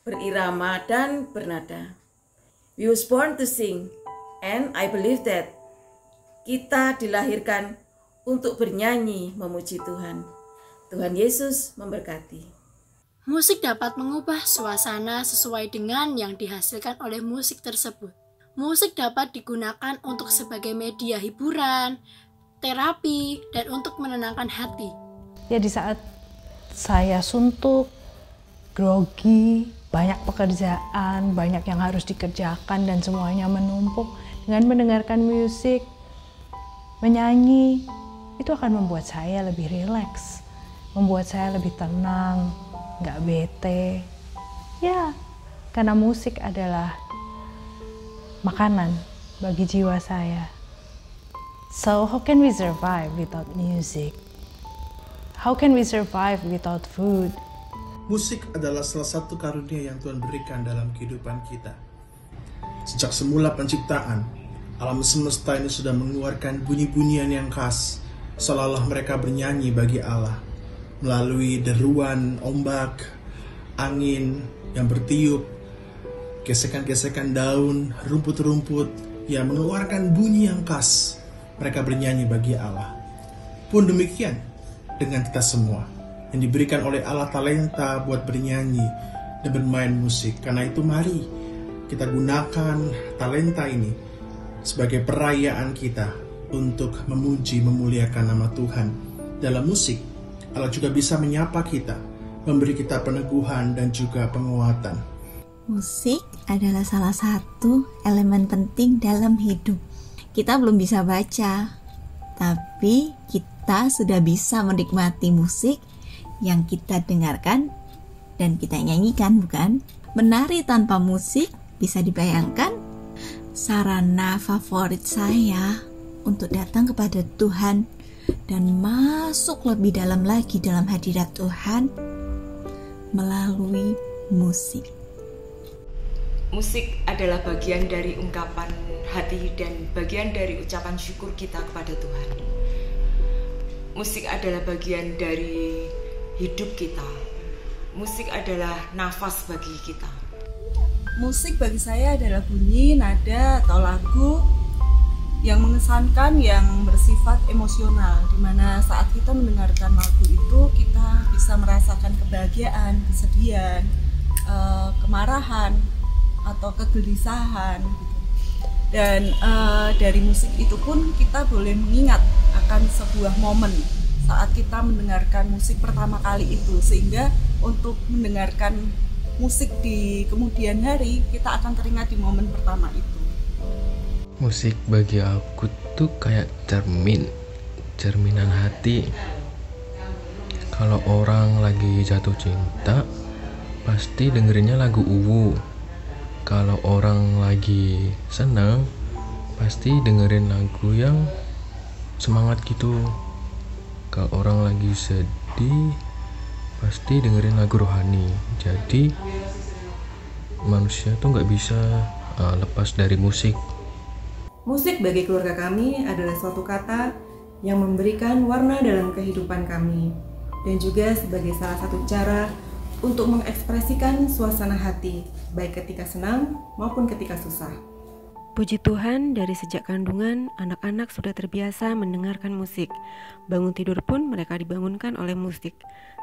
berirama dan bernada. We was born to sing, and I believe that kita dilahirkan untuk bernyanyi memuji Tuhan. Tuhan Yesus memberkati. Musik dapat mengubah suasana sesuai dengan yang dihasilkan oleh musik tersebut. Musik dapat digunakan untuk sebagai media hiburan, terapi, dan untuk menenangkan hati. Ya, di saat saya suntuk, grogi, banyak pekerjaan, banyak yang harus dikerjakan dan semuanya menumpuk, dengan mendengarkan musik, menyanyi, itu akan membuat saya lebih rileks, membuat saya lebih tenang, nggak bete. Ya, karena musik adalah makanan bagi jiwa saya. So, how can we survive without music? How can we survive without food? Musik adalah salah satu karunia yang Tuhan berikan dalam kehidupan kita. Sejak semula penciptaan, alam semesta ini sudah mengeluarkan bunyi-bunyian yang khas, seolah-olah mereka bernyanyi bagi Allah. Melalui deruan ombak, angin yang bertiup, gesekan-gesekan daun, rumput-rumput yang mengeluarkan bunyi yang khas, mereka bernyanyi bagi Allah. Pun demikian dengan kita semua yang diberikan oleh Allah talenta buat bernyanyi dan bermain musik. Karena itu mari kita gunakan talenta ini sebagai perayaan kita untuk memuji, memuliakan nama Tuhan. Dalam musik, Allah juga bisa menyapa kita, memberi kita peneguhan dan juga penguatan. Musik adalah salah satu elemen penting dalam hidup. kita belum bisa baca, tapi kita sudah bisa menikmati musik yang kita dengarkan dan kita nyanyikan, bukan? Menari tanpa musik bisa dibayangkan sarana favorit saya untuk datang kepada Tuhan dan masuk lebih dalam lagi dalam hadirat Tuhan melalui musik. Musik adalah bagian dari ungkapan hati dan bagian dari ucapan syukur kita kepada Tuhan. Musik adalah bagian dari hidup kita. Musik adalah nafas bagi kita. Musik bagi saya adalah bunyi, nada, atau lagu yang mengesankan, yang bersifat emosional, di mana saat kita mendengarkan lagu itu kita bisa merasakan kebahagiaan, kesedihan, kemarahan, atau kegelisahan. Dan dari musik itu pun kita boleh mengingat akan sebuah momen saat kita mendengarkan musik pertama kali itu, sehingga untuk mendengarkan musik di kemudian hari kita akan teringat di momen pertama itu. Musik bagi aku tuh kayak cerminan hati. Kalau orang lagi jatuh cinta pasti dengerinnya lagu Uwu. Kalau orang lagi senang pasti dengerin lagu yang semangat gitu. Kalau orang lagi sedih pasti dengerin lagu rohani. Jadi manusia tuh nggak bisa lepas dari musik. Musik bagi keluarga kami adalah suatu kata yang memberikan warna dalam kehidupan kami dan juga sebagai salah satu cara untuk mengekspresikan suasana hati baik ketika senang maupun ketika susah. Puji Tuhan, dari sejak kandungan, anak-anak sudah terbiasa mendengarkan musik. Bangun tidur pun mereka dibangunkan oleh musik.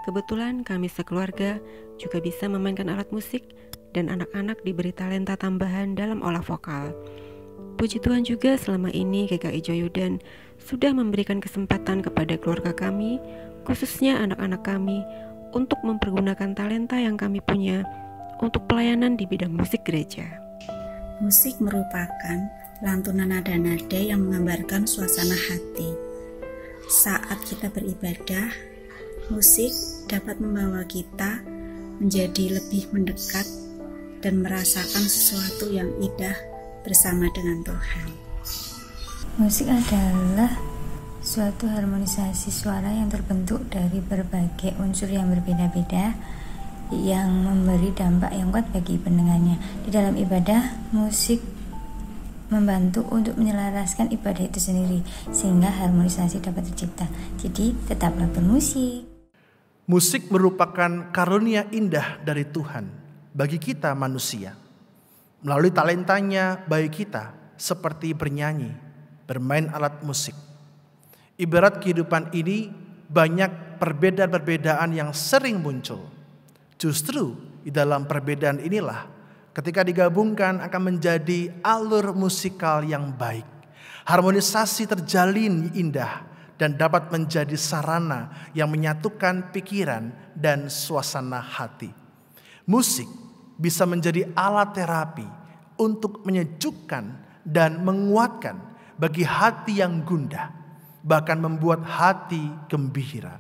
Kebetulan kami sekeluarga juga bisa memainkan alat musik dan anak-anak diberi talenta tambahan dalam olah vokal. Puji Tuhan juga selama ini GKI Coyudan sudah memberikan kesempatan kepada keluarga kami, khususnya anak-anak kami, untuk mempergunakan talenta yang kami punya untuk pelayanan di bidang musik gereja. Musik merupakan lantunan nada-nada yang menggambarkan suasana hati. Saat kita beribadah, musik dapat membawa kita menjadi lebih mendekat dan merasakan sesuatu yang indah bersama dengan Tuhan. Musik adalah suatu harmonisasi suara yang terbentuk dari berbagai unsur yang berbeda-beda yang memberi dampak yang kuat bagi pendengarnya. Di dalam ibadah, musik membantu untuk menyelaraskan ibadah itu sendiri sehingga harmonisasi dapat tercipta. Jadi, tetaplah bermusik. Musik merupakan karunia indah dari Tuhan bagi kita manusia. Melalui talentanya bagi kita seperti bernyanyi, bermain alat musik. Ibarat kehidupan ini banyak perbedaan-perbedaan yang sering muncul. Justru di dalam perbedaan inilah ketika digabungkan akan menjadi alur musikal yang baik. Harmonisasi terjalin indah dan dapat menjadi sarana yang menyatukan pikiran dan suasana hati. Musik bisa menjadi alat terapi untuk menyejukkan dan menguatkan bagi hati yang gundah, bahkan membuat hati gembira.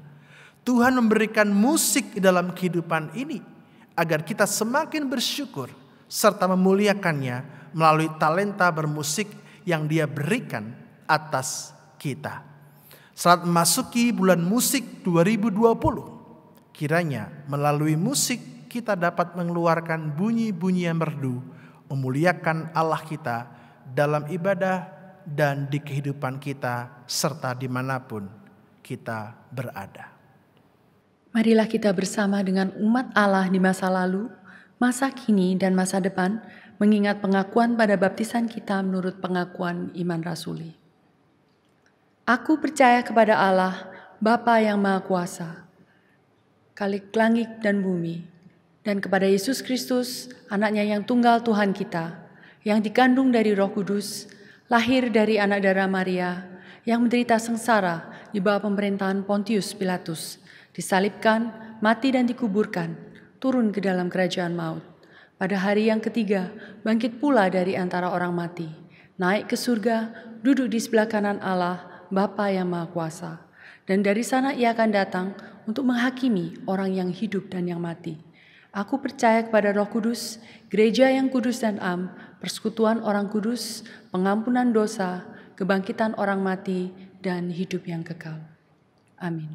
Tuhan memberikan musik di dalam kehidupan ini agar kita semakin bersyukur serta memuliakannya melalui talenta bermusik yang Dia berikan atas kita. Saat memasuki bulan musik 2020, kiranya melalui musik kita dapat mengeluarkan bunyi-bunyi yang merdu, memuliakan Allah kita dalam ibadah dan di kehidupan kita serta dimanapun kita berada. Marilah kita bersama dengan umat Allah di masa lalu, masa kini, dan masa depan mengingat pengakuan pada baptisan kita menurut pengakuan iman rasuli. Aku percaya kepada Allah, Bapa yang Maha Kuasa, Khalik langit dan bumi, dan kepada Yesus Kristus, anaknya yang tunggal Tuhan kita, yang dikandung dari Roh Kudus, lahir dari anak darah Maria, yang menderita sengsara di bawah pemerintahan Pontius Pilatus, disalibkan, mati dan dikuburkan, turun ke dalam kerajaan maut. Pada hari yang ketiga, bangkit pula dari antara orang mati, naik ke surga, duduk di sebelah kanan Allah, Bapa yang Maha Kuasa. Dan dari sana ia akan datang untuk menghakimi orang yang hidup dan yang mati. Aku percaya kepada Roh Kudus, gereja yang kudus dan am, persekutuan orang kudus, pengampunan dosa, kebangkitan orang mati, dan hidup yang kekal. Amin.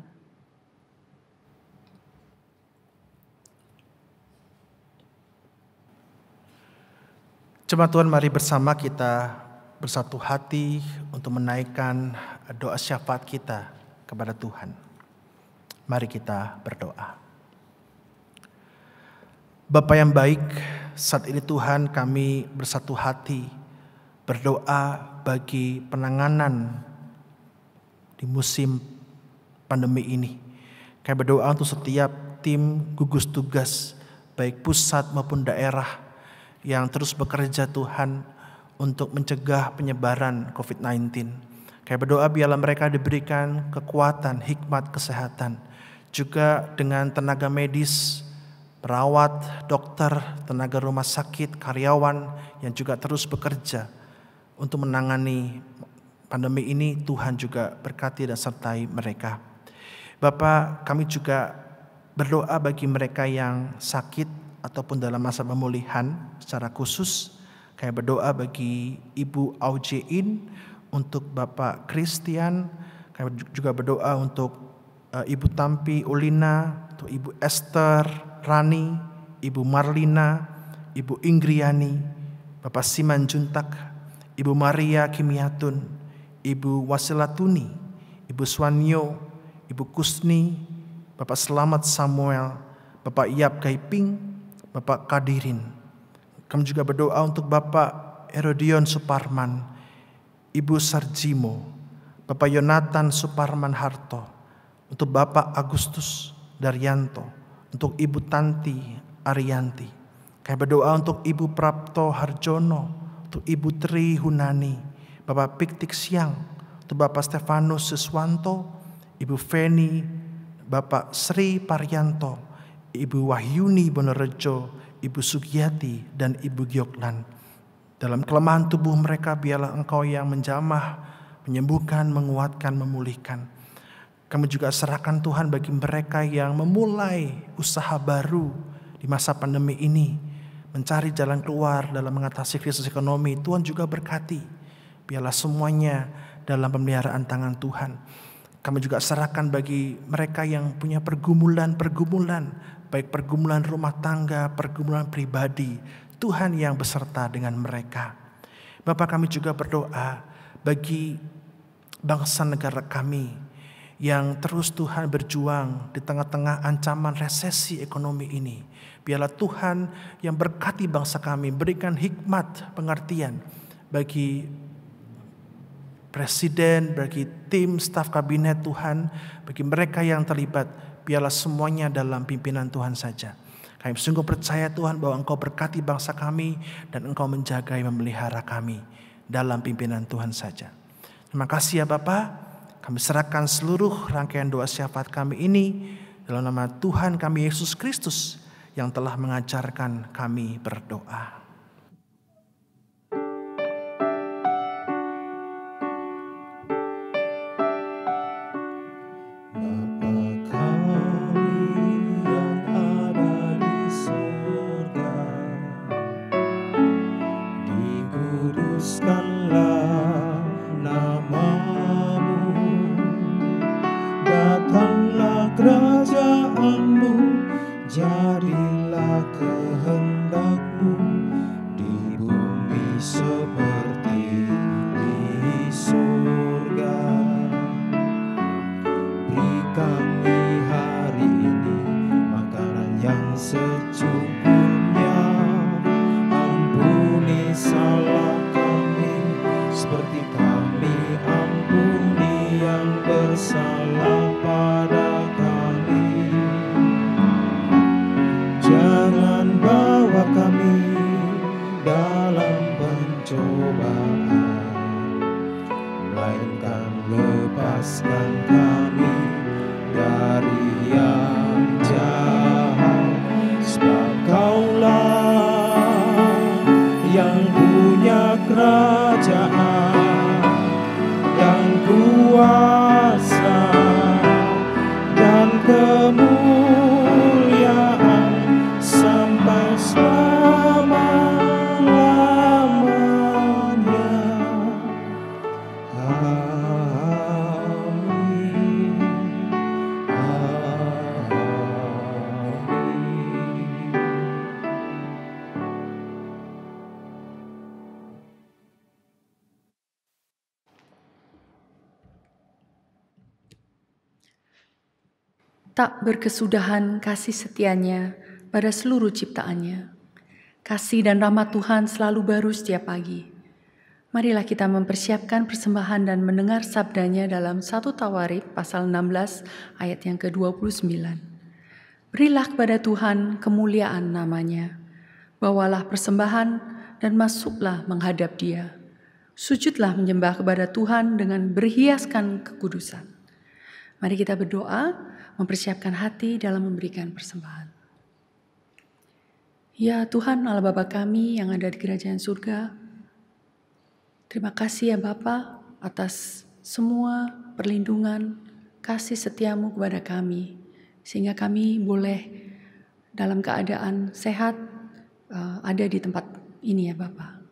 Jemaat Tuhan, mari bersama kita bersatu hati untuk menaikkan doa syafaat kita kepada Tuhan. Mari kita berdoa. Bapa yang baik, saat ini Tuhan kami bersatu hati berdoa bagi penanganan di musim pandemi ini. Kami berdoa untuk setiap tim gugus tugas, baik pusat maupun daerah, yang terus bekerja Tuhan untuk mencegah penyebaran COVID-19. Kami berdoa biarlah mereka diberikan kekuatan, hikmat, kesehatan. Juga dengan tenaga medis, perawat, dokter, tenaga rumah sakit, karyawan yang juga terus bekerja untuk menangani pandemi ini, Tuhan juga berkati dan sertai mereka. Bapa, kami juga berdoa bagi mereka yang sakit ataupun dalam masa pemulihan secara khusus. Kami berdoa bagi Ibu Aujein, untuk Bapak Christian. Kami juga berdoa untuk Ibu Tampi Ulina, untuk Ibu Esther Rani, Ibu Marlina, Ibu Inggriani, Bapak Siman Juntak, Ibu Maria Kimiatun, Ibu Wasilatuni, Ibu Swanyo, Ibu Kusni, Bapak Selamat Samuel, Bapak Yap Gaiping, Bapak Kadirin. Kami juga berdoa untuk Bapak Herodion Suparman, Ibu Sarjimo, Bapak Yonatan Suparman Harto, untuk Bapak Agustus Daryanto, untuk Ibu Tanti Ariyanti. Kami berdoa untuk Ibu Prapto Harjono, untuk Ibu Tri Hunani, Bapak Piktik Siang, untuk Bapak Stefanus Siswanto, Ibu Feni, Bapak Sri Paryanto, Ibu Wahyuni Bonorejo, Ibu Sugiyati, dan Ibu Gyoklan. Dalam kelemahan tubuh mereka, biarlah Engkau yang menjamah, menyembuhkan, menguatkan, memulihkan. Kami juga serahkan Tuhan bagi mereka yang memulai usaha baru di masa pandemi ini, mencari jalan keluar dalam mengatasi krisis ekonomi. Tuhan juga berkati, biarlah semuanya dalam pemeliharaan tangan Tuhan. Kami juga serahkan bagi mereka yang punya pergumulan, baik pergumulan rumah tangga, pergumulan pribadi, Tuhan yang beserta dengan mereka. Bapak, kami juga berdoa bagi bangsa negara kami yang terus Tuhan berjuang di tengah-tengah ancaman resesi ekonomi ini. Biarlah Tuhan yang berkati bangsa kami, berikan hikmat, pengertian bagi Presiden, bagi tim staf kabinet Tuhan, bagi mereka yang terlibat, biarlah semuanya dalam pimpinan Tuhan saja. Kami sungguh percaya Tuhan bahwa Engkau berkati bangsa kami dan Engkau menjaga dan memelihara kami dalam pimpinan Tuhan saja. Terima kasih ya Bapa. Kami serahkan seluruh rangkaian doa syafaat kami ini dalam nama Tuhan kami Yesus Kristus yang telah mengajarkan kami berdoa. Kuduskanlah namamu, datanglah kerajaanmu, jadilah kehendakmu di bumi seperti di surga. Beri kami hari ini makanan yang secukupnya, ampuni salah seperti kami ampuni yang bersalah pada kami. kemuliaan sampai selama-lamanya. Amin. Tak berkesudahan kasih setianya pada seluruh ciptaannya. Kasih dan rahmat Tuhan selalu baru setiap pagi. Marilah kita mempersiapkan persembahan dan mendengar sabdanya dalam 1 Tawarikh pasal 16 ayat yang ke-29. Berilah kepada Tuhan kemuliaan namanya. Bawalah persembahan dan masuklah menghadap Dia. Sujudlah menyembah kepada Tuhan dengan berhiaskan kekudusan. Mari kita berdoa, mempersiapkan hati dalam memberikan persembahan. Ya Tuhan Allah Bapa kami yang ada di kerajaan surga, terima kasih ya Bapa atas semua perlindungan, kasih setiamu kepada kami, sehingga kami boleh dalam keadaan sehat ada di tempat ini ya Bapa.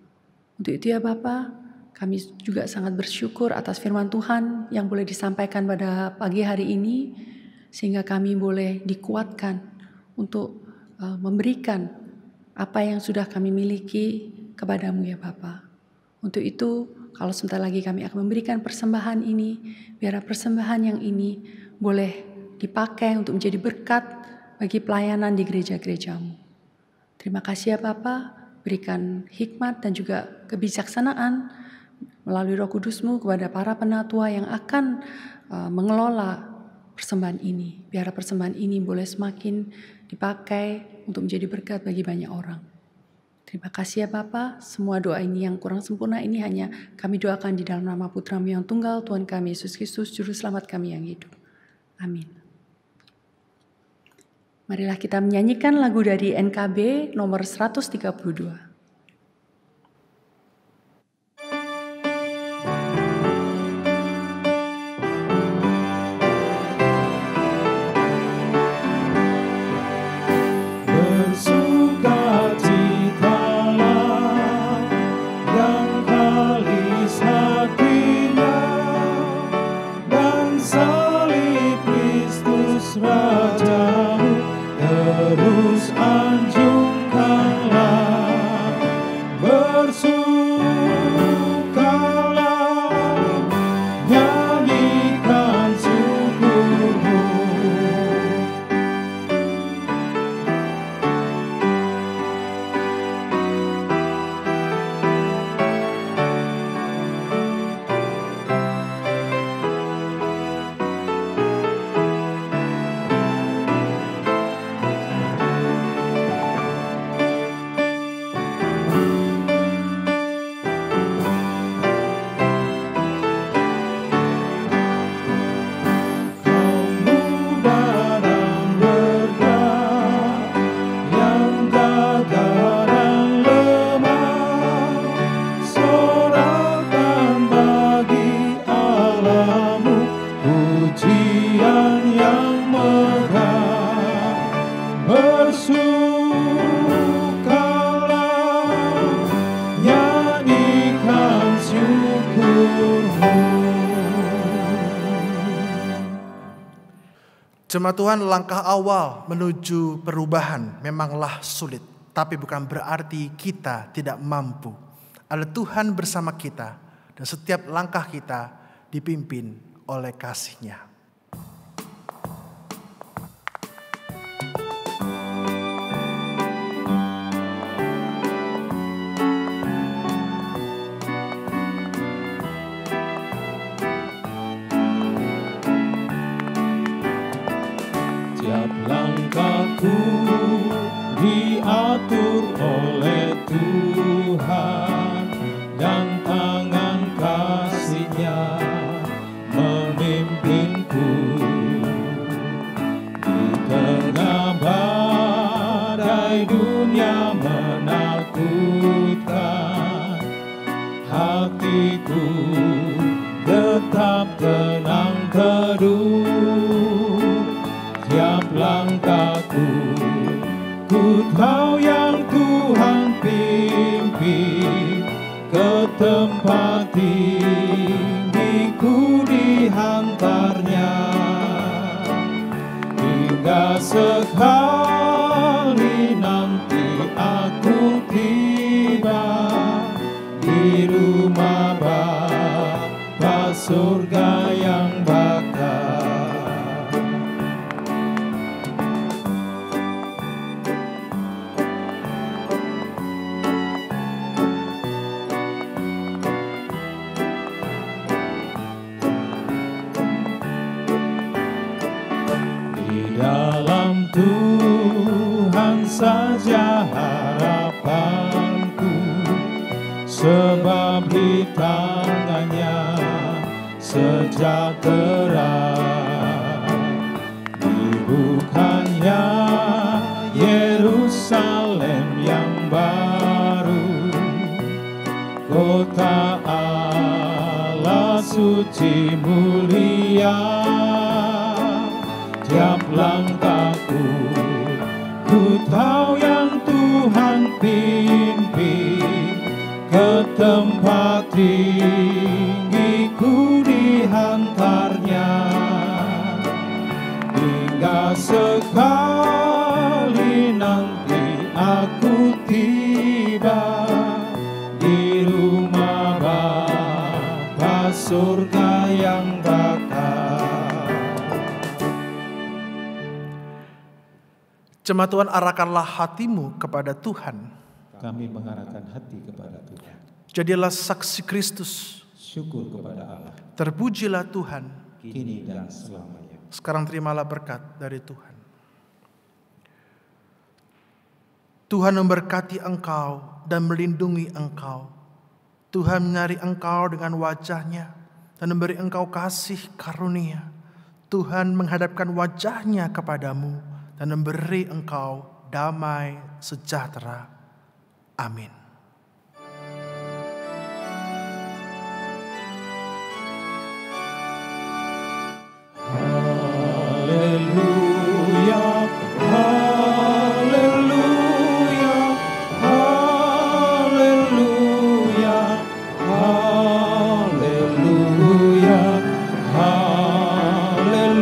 Untuk itu ya Bapa, kami juga sangat bersyukur atas firman Tuhan yang boleh disampaikan pada pagi hari ini, sehingga kami boleh dikuatkan untuk memberikan apa yang sudah kami miliki kepadamu ya Bapa. Untuk itu, kalau sebentar lagi kami akan memberikan persembahan ini, biar persembahan yang ini boleh dipakai untuk menjadi berkat bagi pelayanan di gereja-gerejamu. Terima kasih ya Bapa, berikan hikmat dan juga kebijaksanaan melalui Roh Kudus-Mu kepada para penatua yang akan mengelola persembahan ini. Biar persembahan ini boleh semakin dipakai untuk menjadi berkat bagi banyak orang. Terima kasih ya Bapa, semua doa ini yang kurang sempurna ini hanya kami doakan di dalam nama Putra-Mu yang tunggal, Tuhan kami Yesus Kristus, Juru Selamat kami yang hidup. Amin. Marilah kita menyanyikan lagu dari NKB nomor 132. Jemaat Tuhan, langkah awal menuju perubahan memanglah sulit, tapi bukan berarti kita tidak mampu. Ada Tuhan bersama kita, dan setiap langkah kita dipimpin oleh kasih-Nya. Langkahku diatur oleh Tuhan, dan tangan kasih-Nya memimpinku. Di tengah badai dunia menakutkan, hatiku tetap tenang teduh. tahu yang Tuhan pimpin ke tempat tinggiku dihantarnya, hingga sekali nanti aku tiba di rumah Bapa surga yang bakal. Dalam Tuhan saja harapanku, sebab di tangannya sejahtera. Bukannya Yerusalem yang baru, kota Allah suci mulia. Tiap langkahku, ku tahu yang Tuhan pimpin ke tempat tinggiku dihantarnya, hingga sekali nanti aku tiba di rumah Bapa surga yang bakal. Jemaat Tuhan, arahkanlah hatimu kepada Tuhan. Kami mengarahkan hati kepada Tuhan. Jadilah saksi Kristus. Syukur kepada Allah. Terpujilah Tuhan. Kini dan selamanya. Sekarang terimalah berkat dari Tuhan. Tuhan memberkati engkau dan melindungi engkau. Tuhan menyari engkau dengan wajah-Nya dan memberi engkau kasih karunia. Tuhan menghadapkan wajah-Nya kepadamu dan memberi engkau damai sejahtera. Amin. Haleluya, haleluya, haleluya, haleluya, haleluya.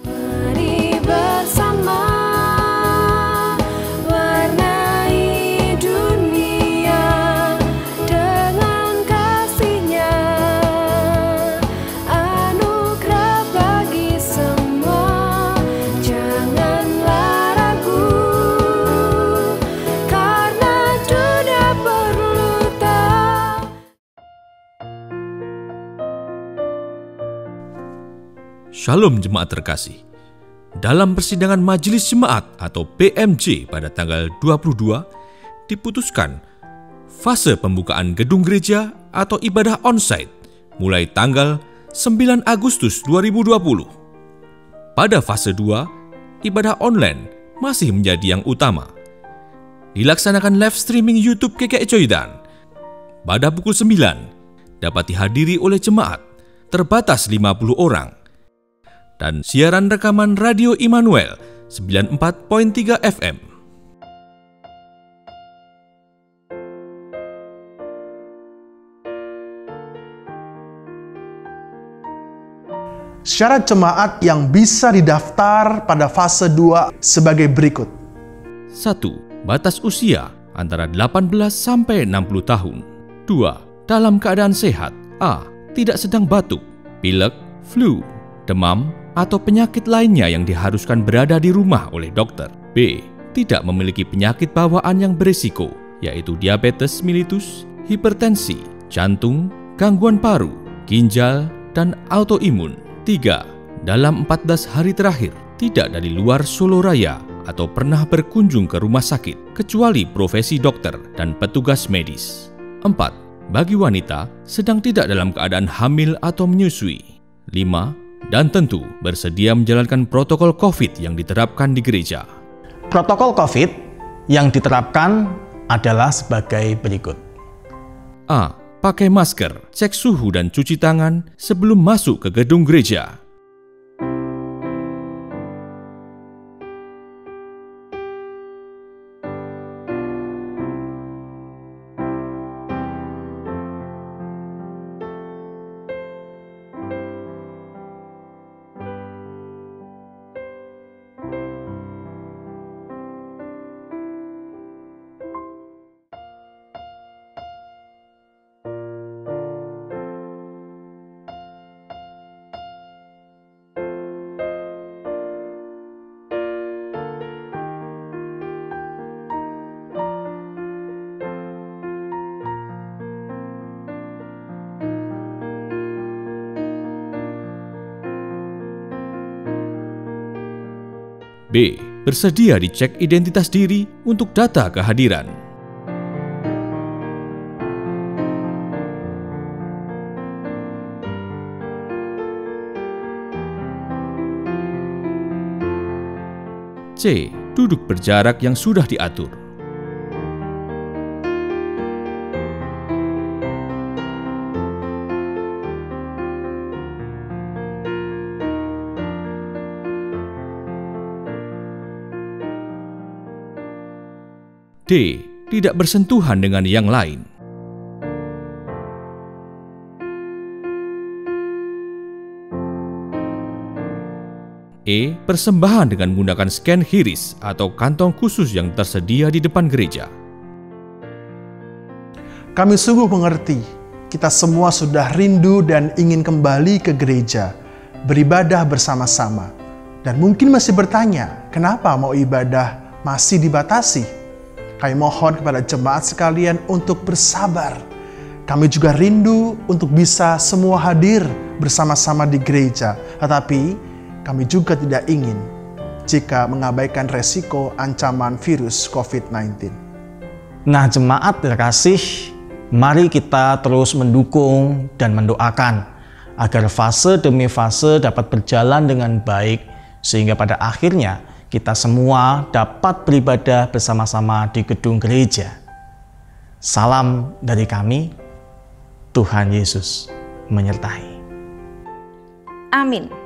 Mari bersama warnai dunia dengan kasih-Nya, anugerah bagi semua. Janganlah ragu, karena dunia perlu tahu. Shalom jemaat terkasih. Dalam persidangan Majelis Jemaat atau PMJ pada tanggal 22, diputuskan fase pembukaan gedung gereja atau ibadah onsite mulai tanggal 9 Agustus 2020. Pada fase 2, ibadah online masih menjadi yang utama. Dilaksanakan live streaming YouTube GKI Coyudan. Pada pukul 9, dapat dihadiri oleh jemaat terbatas 50 orang. Dan siaran rekaman Radio Immanuel 94.3 FM. Syarat jemaat yang bisa didaftar pada fase 2 sebagai berikut. 1. Batas usia antara 18 sampai 60 tahun. 2. Dalam keadaan sehat. A. Tidak sedang batuk, pilek, flu, demam, atau penyakit lainnya yang diharuskan berada di rumah oleh dokter. B. Tidak memiliki penyakit bawaan yang berisiko, yaitu diabetes mellitus, hipertensi, jantung, gangguan paru, ginjal, dan autoimun. 3. Dalam 14 hari terakhir, tidak dari luar Solo Raya atau pernah berkunjung ke rumah sakit, kecuali profesi dokter dan petugas medis. 4. Bagi wanita sedang tidak dalam keadaan hamil atau menyusui. 5. Dan tentu bersedia menjalankan protokol COVID yang diterapkan di gereja. Protokol COVID yang diterapkan adalah sebagai berikut. A. Pakai masker, cek suhu dan cuci tangan sebelum masuk ke gedung gereja. B. Bersedia dicek identitas diri untuk data kehadiran. C. Duduk berjarak yang sudah diatur. D. Tidak bersentuhan dengan yang lain. E. Persembahan dengan menggunakan scan hiris atau kantong khusus yang tersedia di depan gereja. Kami sungguh mengerti, kita semua sudah rindu dan ingin kembali ke gereja, beribadah bersama-sama. Dan mungkin masih bertanya, kenapa mau ibadah masih dibatasi? Kami mohon kepada jemaat sekalian untuk bersabar. Kami juga rindu untuk bisa semua hadir bersama-sama di gereja. Tetapi kami juga tidak ingin jika mengabaikan resiko ancaman virus COVID-19. Nah, jemaat terkasih, mari kita terus mendukung dan mendoakan agar fase demi fase dapat berjalan dengan baik, sehingga pada akhirnya kita semua dapat beribadah bersama-sama di gedung gereja. Salam dari kami, Tuhan Yesus menyertai. Amin.